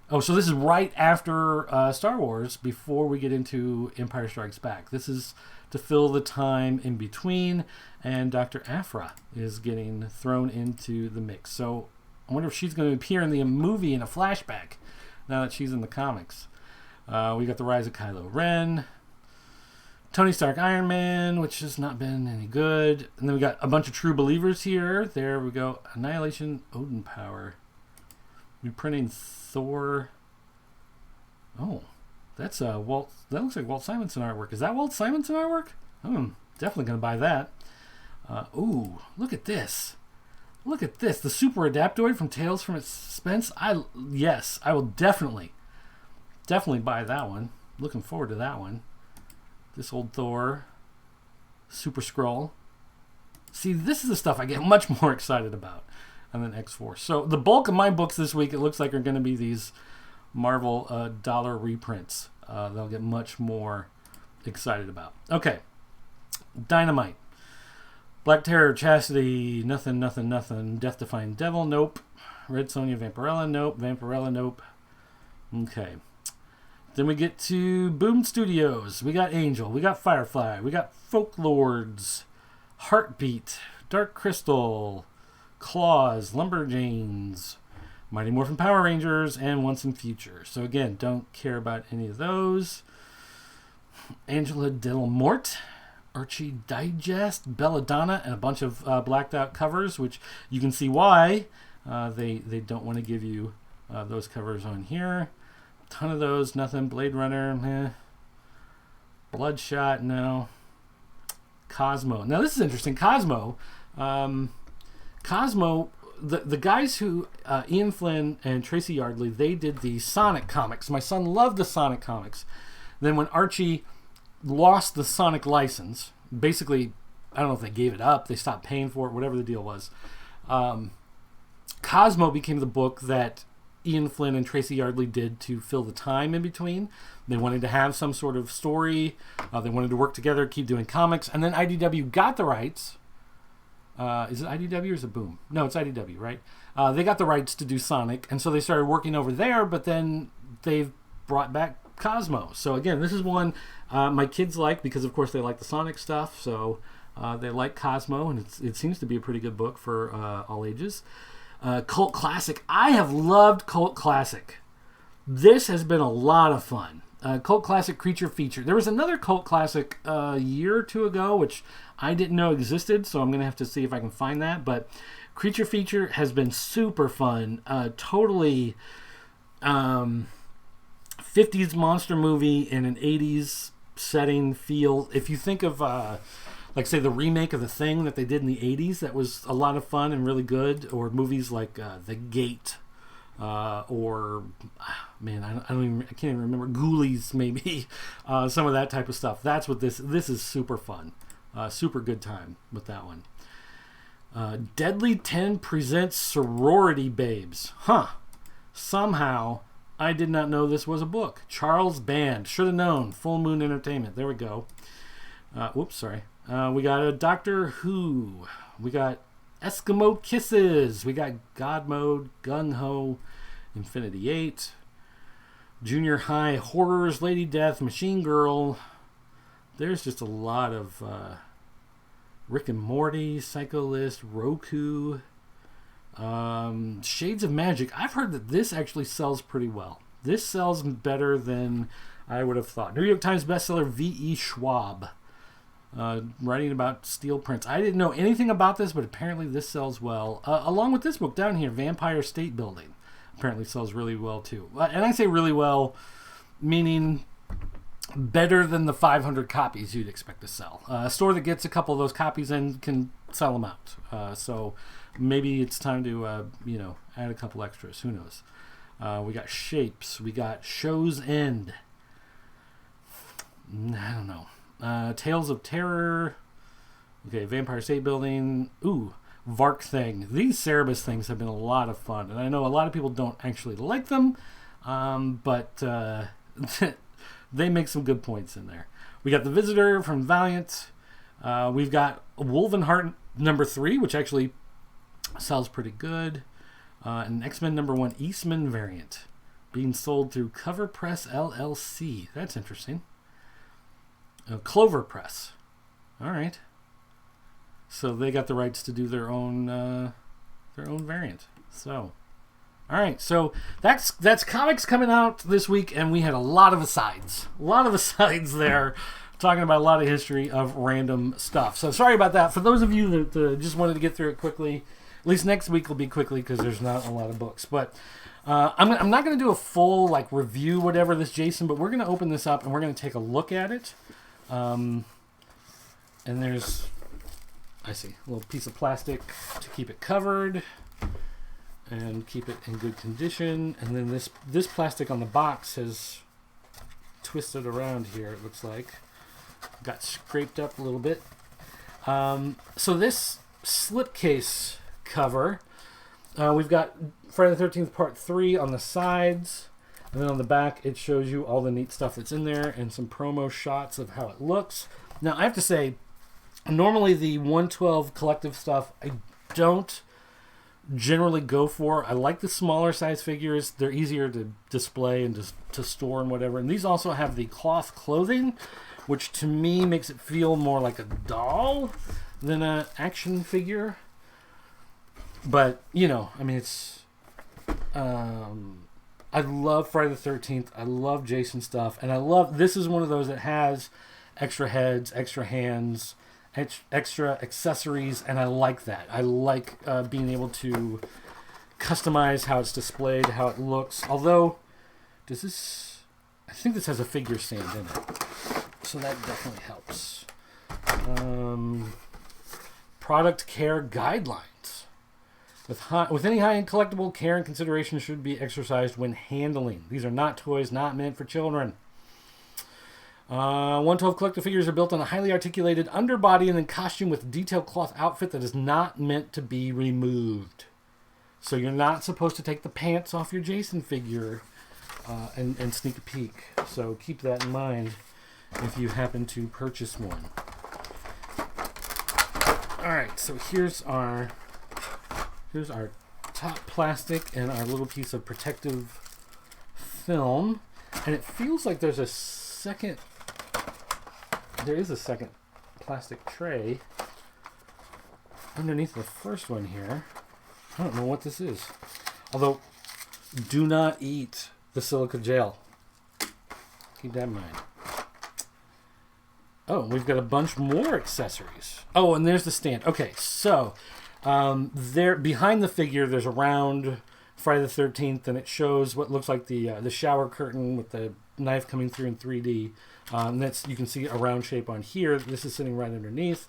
Oh, so this is right after Star Wars, before we get into Empire Strikes Back. This is to fill the time in between, and Dr. Aphra is getting thrown into the mix. So I wonder if she's going to appear in the movie in a flashback now that she's in the comics. We got the Rise of Kylo Ren. Tony Stark Iron Man, which has not been any good. And then we got a bunch of True Believers here. There we go. Annihilation, Odin Power. Reprinting Thor. Oh, that's Walt. That looks like Walt Simonson artwork. Is that Walt Simonson artwork? I'm definitely going to buy that. Ooh, look at this. Look at this. The Super Adaptoid from Tales from Suspense. Yes, I will definitely buy that one. Looking forward to that one. This old Thor. Super Skrull. See, this is the stuff I get much more excited about. And then X-Force. So the bulk of my books this week, it looks like, are going to be these Marvel dollar reprints. They'll get much more excited about. Okay. Dynamite. Black Terror, Chastity, nothing. Death Defying Devil, nope. Red Sonja, Vampirella, nope. Vampirella, nope. Okay. Then we get to Boom Studios. We got Angel. We got Firefly. We got Folklords. Heartbeat. Dark Crystal. Claws. Lumberjanes. Mighty Morphin Power Rangers, and Once and Future. So again, don't care about any of those. Angela Delamort, Archie Digest, Belladonna, and a bunch of blacked out covers, which you can see why they don't want to give you those covers on here. Ton of those, nothing. Blade Runner, Bloodshot, no. Cosmo. Now this is interesting. Cosmo, the guys who Ian Flynn and Tracy Yardley, they did the Sonic comics. My son loved the Sonic comics. Then when Archie lost the Sonic license, basically, I don't know if they gave it up, they stopped paying for it, whatever the deal was. Cosmo became the book that Ian Flynn and Tracy Yardley did to fill the time in between. They wanted to have some sort of story. They wanted to work together, keep doing comics. And then IDW got the rights. Is it IDW or is it Boom? No, it's IDW, right? They got the rights to do Sonic, and so they started working over there, but then they've brought back Cosmo. So again, this is one my kids like because, of course, they like the Sonic stuff. So they like Cosmo, and it seems to be a pretty good book for all ages. Cult Classic. I have loved Cult Classic. This has been a lot of fun. Cult Classic Creature Feature. There was another Cult Classic a year or two ago, which I didn't know existed, so I'm going to have to see if I can find that. But Creature Feature has been super fun. Totally 50s monster movie in an 80s setting feel. If you think of, like, say, the remake of The Thing that they did in the 80s, that was a lot of fun and really good. Or movies like The Gate. Or, man, I can't even remember. Ghoulies, maybe. Some of that type of stuff. That's what this is. Super fun. Super good time with that one. Deadly 10 presents Sorority Babes. Somehow I did not know this was a book. Charles Band. Should have known. Full Moon Entertainment. There we go. Whoops, sorry. We got a Doctor Who. We got Eskimo Kisses. We got God Mode, Gung Ho, Infinity 8, Junior High Horrors, Lady Death, Machine Girl. There's just a lot of Rick and Morty, Psycho List, Roku, Shades of Magic. I've heard that this actually sells pretty well. This sells better than I would have thought. New York Times bestseller V.E. Schwab. Writing about steel prints. I didn't know anything about this, but apparently this sells well. Along with this book down here, Vampire State Building, apparently sells really well too. And I say really well, meaning better than the 500 copies you'd expect to sell. A store that gets a couple of those copies in can sell them out. So maybe it's time to add a couple extras. Who knows? We got Shapes. We got Show's End. I don't know. Tales of Terror. Okay, Vampire State Building. Ooh, Vark Thing. These Cerebus things have been a lot of fun, and I know a lot of people don't actually like them, but they make some good points in there. We got The Visitor from Valiant. We've got Wolvenheart number 3, which actually sells pretty good, and X-Men number 1 Eastman variant being sold through Cover Press LLC. That's interesting. Clover Press. All right. So they got the rights to do their own variant. So, all right. So that's comics coming out this week, and we had a lot of asides. A lot of asides there, talking about a lot of history of random stuff. So sorry about that. For those of you that just wanted to get through it quickly, at least next week will be quickly because there's not a lot of books. But I'm not going to do a full review, whatever, this Jason, but we're going to open this up and we're going to take a look at it. And there's, I see, a little piece of plastic to keep it covered and keep it in good condition. And then this plastic on the box has twisted around here, it looks like. Got scraped up a little bit. So this slipcase cover, we've got Friday the 13th Part 3 on the sides. And then on the back, it shows you all the neat stuff that's in there and some promo shots of how it looks. Now, I have to say, normally the ONE12 collective stuff, I don't generally go for. I like the smaller size figures. They're easier to display and to store and whatever. And these also have the cloth clothing, which to me makes it feel more like a doll than an action figure. But, I mean, it's... I love Friday the 13th. I love Jason stuff. And I love, this is one of those that has extra heads, extra hands, extra accessories. And I like that. I like being able to customize how it's displayed, how it looks. Although, does this, I think this has a figure stand in it. So that definitely helps. Product care guidelines. With any high-end collectible, care and consideration should be exercised when handling. These are not toys, not meant for children. 112 collector figures are built on a highly articulated underbody and then costume with detailed cloth outfit that is not meant to be removed. So you're not supposed to take the pants off your Jason figure and sneak a peek. So keep that in mind if you happen to purchase one. Alright, so here's our top plastic and our little piece of protective film. And it feels like there is a second plastic tray underneath the first one here. I don't know what this is. Although, do not eat the silica gel. Keep that in mind. Oh, we've got a bunch more accessories. Oh, and there's the stand. Okay, so there behind the figure, there's a round Friday the 13th, and it shows what looks like the shower curtain with the knife coming through in 3D. And that's, you can see a round shape on here. This is sitting right underneath.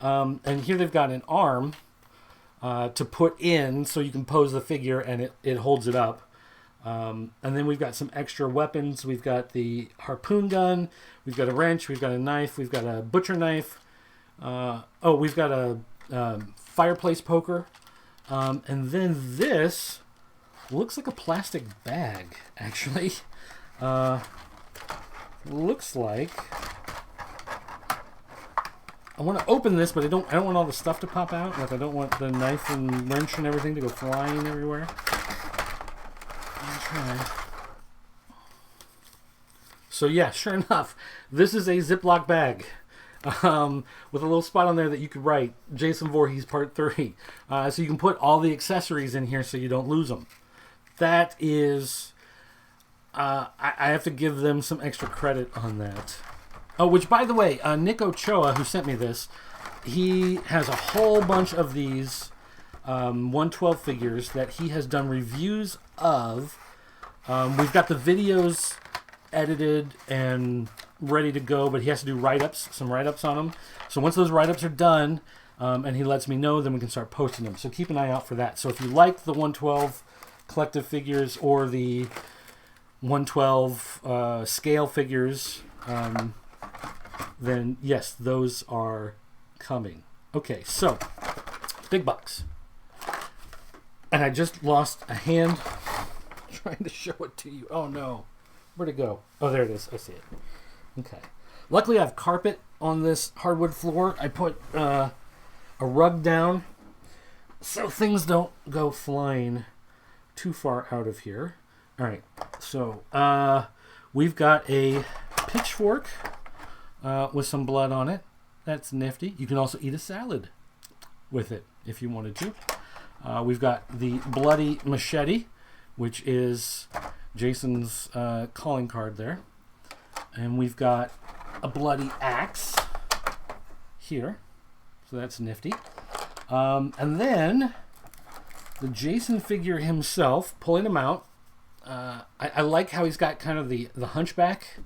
And here they've got an arm to put in so you can pose the figure and it holds it up. And then we've got some extra weapons. We've got the harpoon gun. We've got a wrench. We've got a knife. We've got a butcher knife. We've got a fireplace poker. And then this looks like a plastic bag, actually. Looks like... I want to open this, but I don't want all the stuff to pop out. Like, I don't want the knife and wrench and everything to go flying everywhere. I'll try. So yeah, sure enough, this is a Ziploc bag with a little spot on there that you could write Jason Voorhees Part 3. So you can put all the accessories in here so you don't lose them. That is... I have to give them some extra credit on that. Oh, which, by the way, Nick Ochoa, who sent me this, he has a whole bunch of these 112 figures that he has done reviews of. We've got the videos edited and ready to go, but he has to do write-ups, some write-ups on them. So once those write-ups are done, and he lets me know, then we can start posting them. So keep an eye out for that. So if you like the 112 collective figures or the 112 scale figures... then yes, those are coming. Okay, so big box. And I just lost a hand trying to show it to you. Oh no. Where'd it go? Oh, there it is. I see it. Okay. Luckily I have carpet on this hardwood floor. I put a rug down so things don't go flying too far out of here. Alright, so we've got a pitchfork with some blood on it. That's nifty. You can also eat a salad with it if you wanted to. We've got the bloody machete, which is Jason's calling card there. And we've got a bloody axe here. So that's nifty. And then the Jason figure himself, pulling him out. I like how he's got kind of the hunchback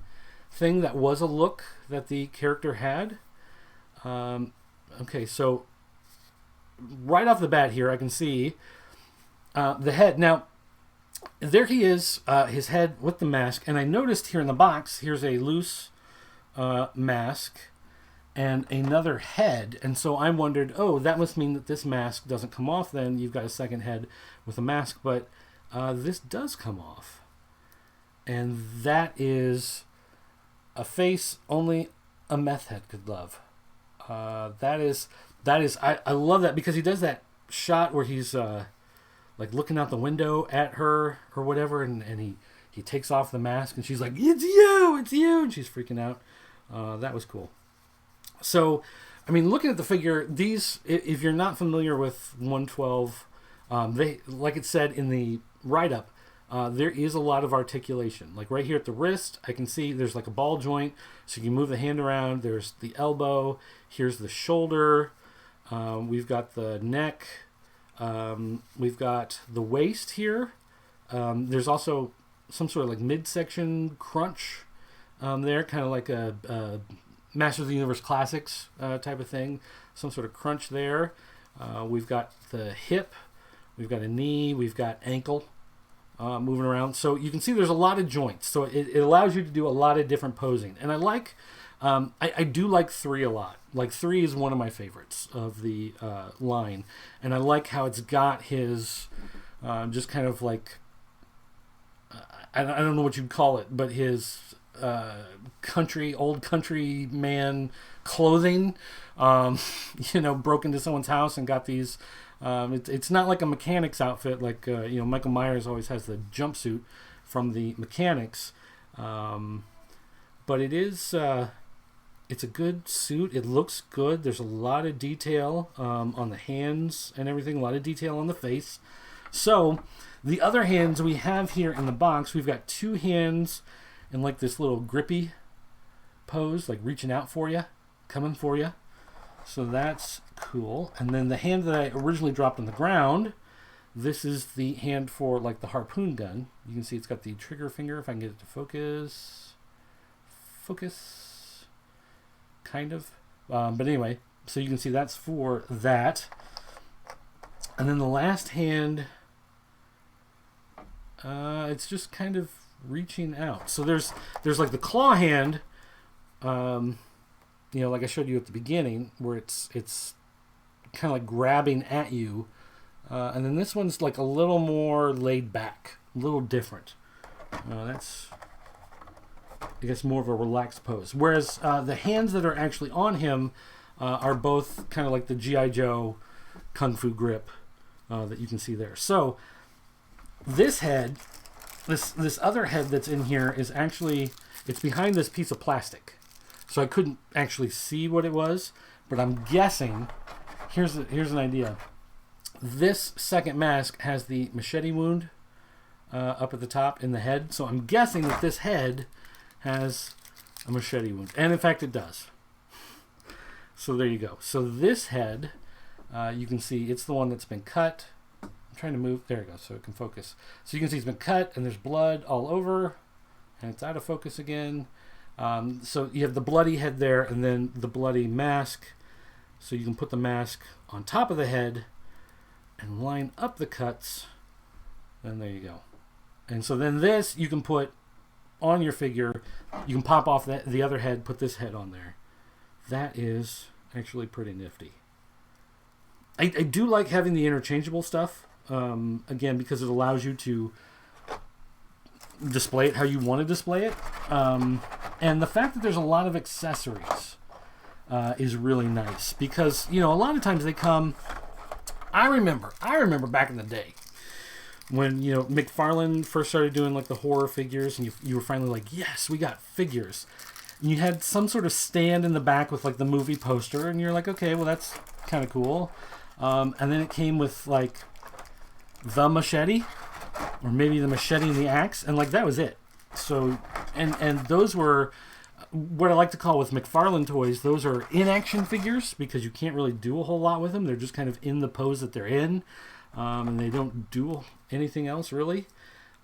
thing that was a look that the character had. Okay, so right off the bat here, I can see the head. Now, there he is, his head with the mask. And I noticed here in the box, here's a loose mask and another head. And so I wondered, oh, that must mean that this mask doesn't come off then. You've got a second head with a mask. But this does come off. And that is... a face only a meth head could love. That is. I love that because he does that shot where he's like looking out the window at her or whatever, and he takes off the mask and she's like, it's you, and she's freaking out. That was cool. So, I mean, looking at the figure, these, if you're not familiar with 112, they, like it said in the right up, there is a lot of articulation. Like right here at the wrist, I can see there's like a ball joint, so you can move the hand around. There's the elbow. Here's the shoulder. We've got the neck. We've got the waist here. There's also some sort of like midsection crunch there, kind of like a Masters of the Universe Classics type of thing. Some sort of crunch there. We've got the hip. We've got a knee. We've got ankle moving around. So you can see there's a lot of joints. So it allows you to do a lot of different posing. And I like, I do like 3 a lot. Like 3 is one of my favorites of the line. And I like how it's got his just kind of like, I don't know what you'd call it, but his old country man clothing, broke into someone's house and got these. It's not like a mechanic's outfit like Michael Myers always has the jumpsuit from the Mechanics, but it is it's a good suit. It looks good. There's a lot of detail on the hands and everything. A lot of detail on the face. So the other hands we have here in the box, we've got 2 hands in like this little grippy pose, like reaching out for you, coming for you. So that's cool. And then the hand that I originally dropped on the ground, this is the hand for like the harpoon gun. You can see it's got the trigger finger, if I can get it to focus. Focus. Kind of. But anyway, so you can see that's for that. And then the last hand, it's just kind of reaching out. So there's like the claw hand, like I showed you at the beginning, where it's kind of like grabbing at you, and then this one's like a little more laid back, a little different. That's, I guess, more of a relaxed pose. Whereas the hands that are actually on him are both kind of like the G.I. Joe Kung Fu grip that you can see there. So this head, this other head that's in here is actually, it's behind this piece of plastic. So I couldn't actually see what it was, but I'm guessing, here's an idea. This second mask has the machete wound up at the top in the head. So I'm guessing that this head has a machete wound. And in fact, it does. So there you go. So this head, you can see it's the one that's been cut. I'm trying to move. There we go, so it can focus. So you can see it's been cut, and there's blood all over, and it's out of focus again. So you have the bloody head there, and then the bloody mask. So you can put the mask on top of the head and line up the cuts, and there you go. And so then this you can put on your figure. You can pop off the other head, put this head on there. That is actually pretty nifty. I do like having the interchangeable stuff, again, because it allows you to display it how you want to display it. And the fact that there's a lot of accessories is really nice, because, a lot of times they come, I remember back in the day when, McFarlane first started doing like the horror figures, and you were finally like, yes, we got figures. And you had some sort of stand in the back with like the movie poster, and you're like, okay, well, that's kind of cool. And then it came with like the machete, or maybe the machete and the axe, and like that was it. So, and those were what I like to call with McFarlane toys, those are in-action figures, because you can't really do a whole lot with them. They're just kind of in the pose that they're in, and they don't do anything else really.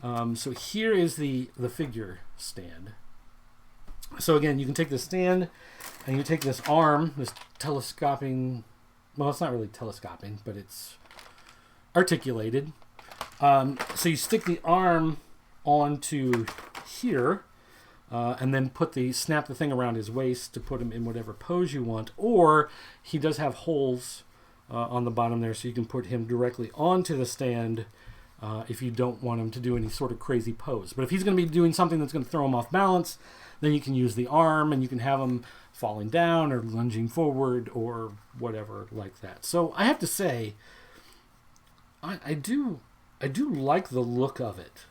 So here is the figure stand. So again, you can take the stand, and you take this arm, this telescoping, well, it's not really telescoping, but it's articulated. So you stick the arm onto here, and then snap the thing around his waist to put him in whatever pose you want. Or he does have holes on the bottom there, so you can put him directly onto the stand if you don't want him to do any sort of crazy pose. But if he's going to be doing something that's going to throw him off balance, then you can use the arm, and you can have him falling down or lunging forward or whatever like that. So I have to say, I do like the look of it.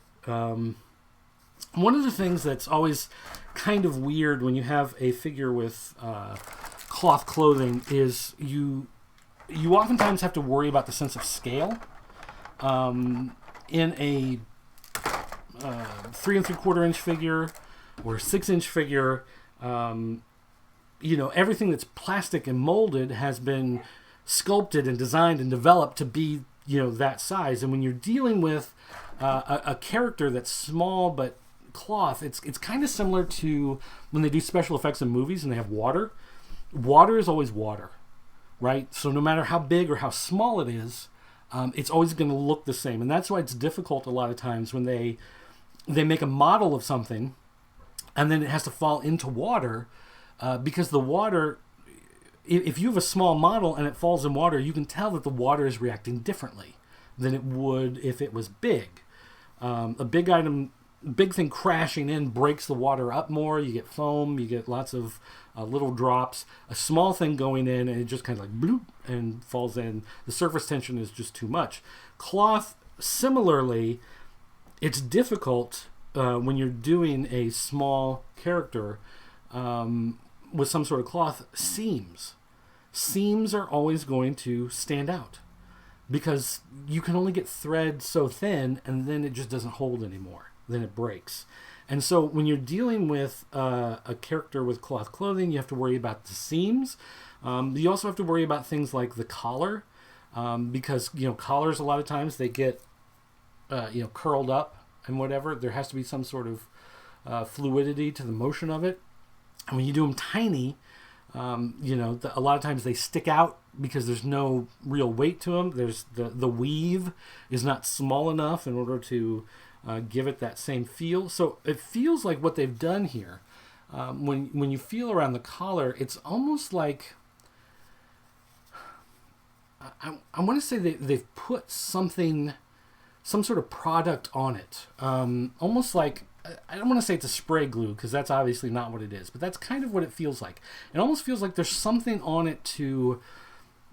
One of the things that's always kind of weird when you have a figure with cloth clothing is you oftentimes have to worry about the sense of scale. in a 3 3/4 inch figure or 6-inch figure, everything that's plastic and molded has been sculpted and designed and developed to be, that size. And when you're dealing with a character that's small but cloth, it's kind of similar to when they do special effects in movies and they have water. Water is always water, right? So no matter how big or how small it is, it's always going to look the same. And that's why it's difficult a lot of times when they make a model of something and then it has to fall into water, because the water, if you have a small model and it falls in water, you can tell that the water is reacting differently than it would if it was big. A big thing crashing in breaks the water up more. You get foam, you get lots of little drops. A small thing going in and it just kind of like bloop and falls in. The surface tension is just too much. Cloth, similarly, it's difficult when you're doing a small character with some sort of cloth. Seams are always going to stand out because you can only get thread so thin and then it just doesn't hold anymore. Then it breaks. And so when you're dealing with a character with cloth clothing, you have to worry about the seams. You also have to worry about things like the collar, because collars a lot of times they get curled up and whatever. There has to be some sort of fluidity to the motion of it. And when you do them tiny, a lot of times they stick out because there's no real weight to them. There's the weave is not small enough in order to give it that same feel. So it feels like what they've done here, when you feel around the collar, it's almost like, I want to say they've put some sort of product on it. Almost like, I don't want to say it's a spray glue because that's obviously not what it is, but that's kind of what it feels like. It almost feels like there's something on it to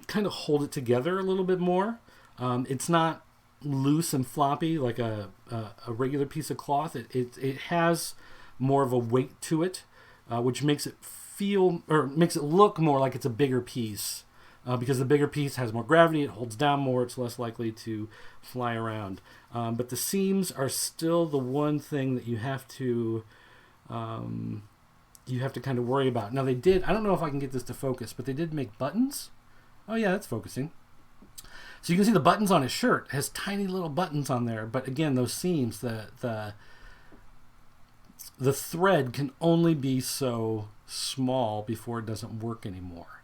kind of hold it together a little bit more. It's not loose and floppy like a regular piece of cloth. It has more of a weight to it, which makes it look more like it's a bigger piece, because the bigger piece has more gravity, it holds down more, it's less likely to fly around. But the seams are still the one thing that you have to kind of worry about. Now I don't know if I can get this to focus, but they did make buttons. Oh yeah, that's focusing. So you can see the buttons on his shirt. It has tiny little buttons on there. But again, those seams, the thread can only be so small before it doesn't work anymore.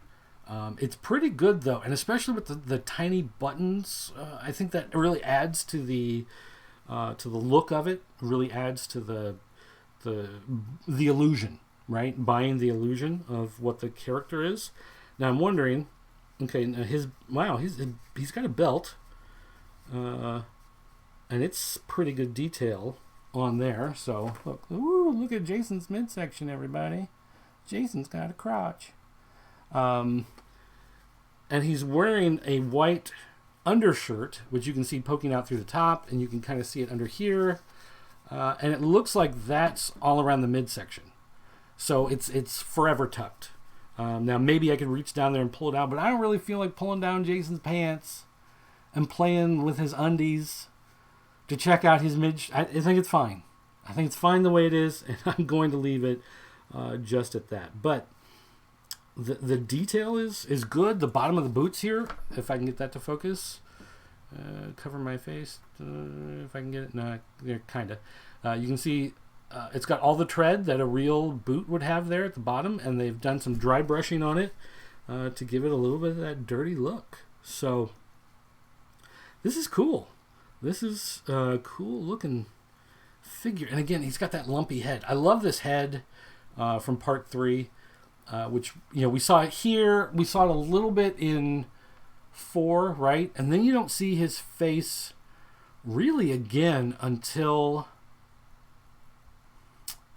It's pretty good though, and especially with the tiny buttons, I think that really adds to the look of it. Really adds to the illusion, right? Buying the illusion of what the character is. Now I'm wondering, okay, he's got a belt, and it's pretty good detail on there. So look at Jason's midsection, everybody. Jason's got a crotch. And he's wearing a white undershirt, which you can see poking out through the top, and you can kind of see it under here. And it looks like that's all around the midsection. So it's forever tucked. Now maybe I could reach down there and pull it out, but I don't really feel like pulling down Jason's pants and playing with his undies to check out his I think it's fine. I think it's fine the way it is, and I'm going to leave it just at that. But the detail is good. The bottom of the boots here, if I can get that to focus, cover my face, if I can get it. No, they're kind of. You can see it's got all the tread that a real boot would have there at the bottom, and they've done some dry brushing on it to give it a little bit of that dirty look. So this is cool. This is a cool looking figure. And again, he's got that lumpy head. I love this head from part 3. Which, we saw it here. We saw it a little bit in 4, right? And then you don't see his face really again until,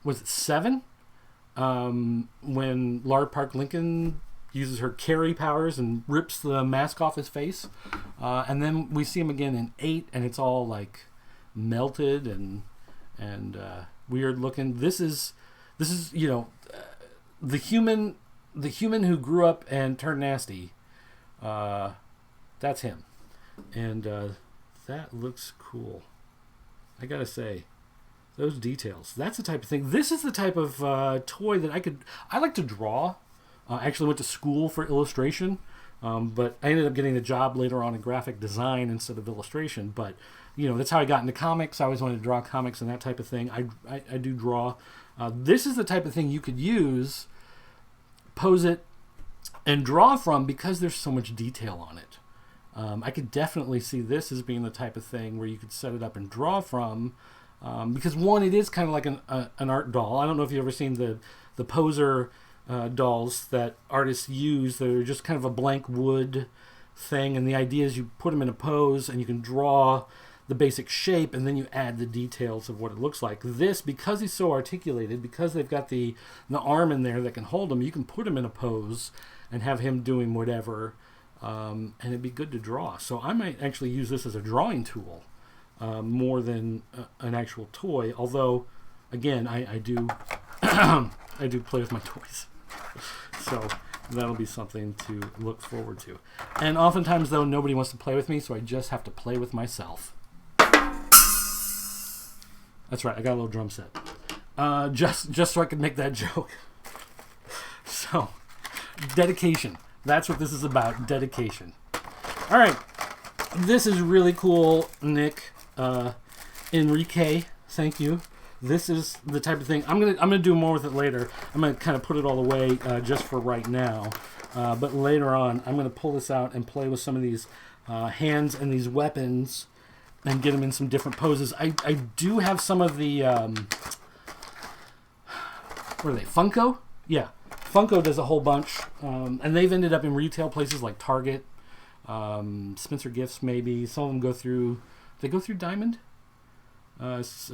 was it 7? When Lara Park Lincoln uses her carry powers and rips the mask off his face. And then we see him again in 8, and it's all like melted and weird looking. This is the human who grew up and turned nasty, that's him. And that looks cool. I gotta say, those details. That's the type of thing. This is the type of toy that I like to draw. I actually went to school for illustration, but I ended up getting a job later on in graphic design instead of illustration. But, that's how I got into comics. I always wanted to draw comics and that type of thing. I do draw. This is the type of thing you could use, pose it, and draw from because there's so much detail on it. I could definitely see this as being the type of thing where you could set it up and draw from. Because one, it is kind of like an art doll. I don't know if you've ever seen the poser dolls that artists use. They're just kind of a blank wood thing, and the idea is you put them in a pose and you can draw the basic shape, and then you add the details of what it looks like. This, because he's so articulated, because they've got the arm in there that can hold him, you can put him in a pose and have him doing whatever, and it'd be good to draw. So I might actually use this as a drawing tool. More than an actual toy, although, again, I do I do play with my toys, so that'll be something to look forward to. And oftentimes, though, nobody wants to play with me, so I just have to play with myself. That's right, I got a little drum set, just so I could make that joke. So, dedication. That's what this is about. Dedication. All right, this is really cool, Nick. Enrique, thank you. This is the type of thing I'm gonna do more with it later. I'm gonna kind of put it all away just for right now, but later on I'm gonna pull this out and play with some of these hands and these weapons and get them in some different poses. I do have some of the what are they, Funko? Yeah, Funko does a whole bunch, and they've ended up in retail places like Target, Spencer Gifts, maybe. Some of them go through. They go through Diamond as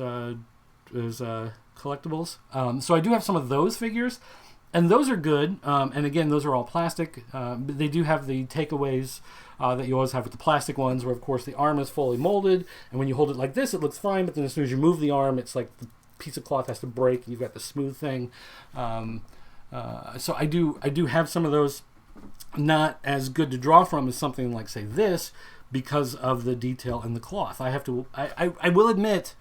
collectibles. So I do have some of those figures, and those are good. And again, those are all plastic. But they do have the takeaways that you always have with the plastic ones, where of course the arm is fully molded, and when you hold it like this, it looks fine. But then as soon as you move the arm, it's like the piece of cloth has to break, and you've got the smooth thing. So I do have some of those. Not as good to draw from as something like, say, this, because of the detail in the cloth. I will admit,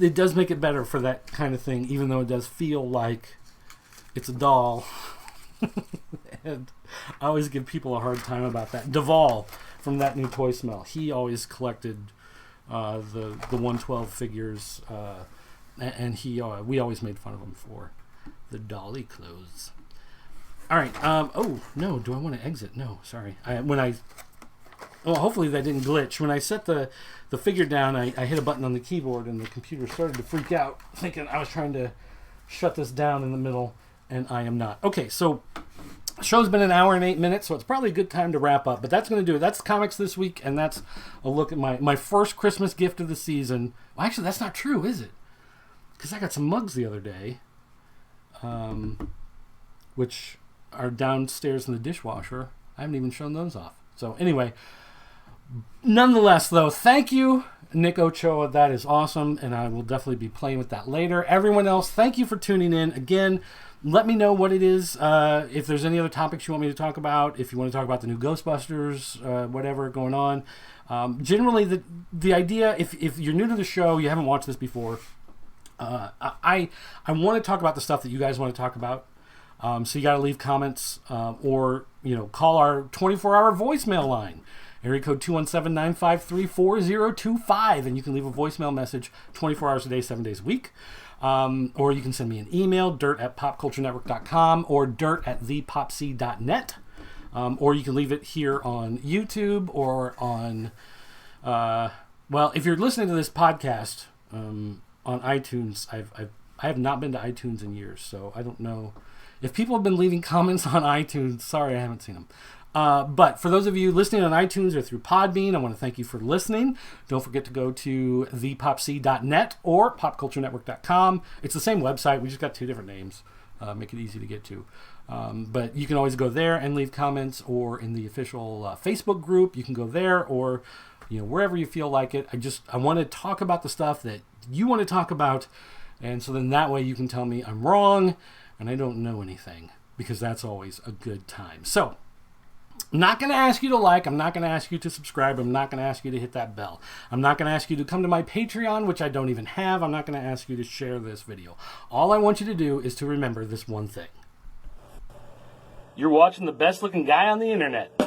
it does make it better for that kind of thing, even though it does feel like it's a doll. And I always give people a hard time about that. Duvall from That New Toy Smell, he always collected the ONE12 figures, and we always made fun of him for the dolly clothes. All right. Oh no! Do I want to exit? No, sorry. Hopefully that didn't glitch. When I set the figure down, I hit a button on the keyboard, and the computer started to freak out, thinking I was trying to shut this down in the middle, and I am not. Okay, so the show's been 1 hour and 8 minutes, so it's probably a good time to wrap up. But that's going to do it. That's comics this week, and that's a look at my first Christmas gift of the season. Well, actually, that's not true, is it? Because I got some mugs the other day, which are downstairs in the dishwasher. I haven't even shown those off. So anyway, nonetheless, though, thank you, Nick Ochoa. That is awesome, and I will definitely be playing with that later. Everyone else, thank you for tuning in. Again, let me know what it is. If there's any other topics you want me to talk about, if you want to talk about the new Ghostbusters, whatever going on. Generally, the idea, if you're new to the show, you haven't watched this before, I want to talk about the stuff that you guys want to talk about. So you got to leave comments or call our 24-hour voicemail line, area code 217-953-4025, and you can leave a voicemail message 24 hours a day, 7 days a week. Or you can send me an email, dirt@popculturenetwork.com or dirt@thepopc.net. Or you can leave it here on YouTube or on, if you're listening to this podcast on iTunes, I have not been to iTunes in years, so I don't know. If people have been leaving comments on iTunes, sorry, I haven't seen them. But for those of you listening on iTunes or through Podbean, I want to thank you for listening. Don't forget to go to thepopc.net or popculturenetwork.com. It's the same website. We just got two different names. Make it easy to get to. But you can always go there and leave comments, or in the official Facebook group, you can go there, or wherever you feel like it. I want to talk about the stuff that you want to talk about, and so then that way you can tell me I'm wrong and I don't know anything, because that's always a good time. So I'm not going to ask you to like. I'm not going to ask you to subscribe. I'm not going to ask you to hit that bell. I'm not going to ask you to come to my Patreon, which I don't even have. I'm not going to ask you to share this video. All I want you to do is to remember this one thing. You're watching the best looking guy on the internet.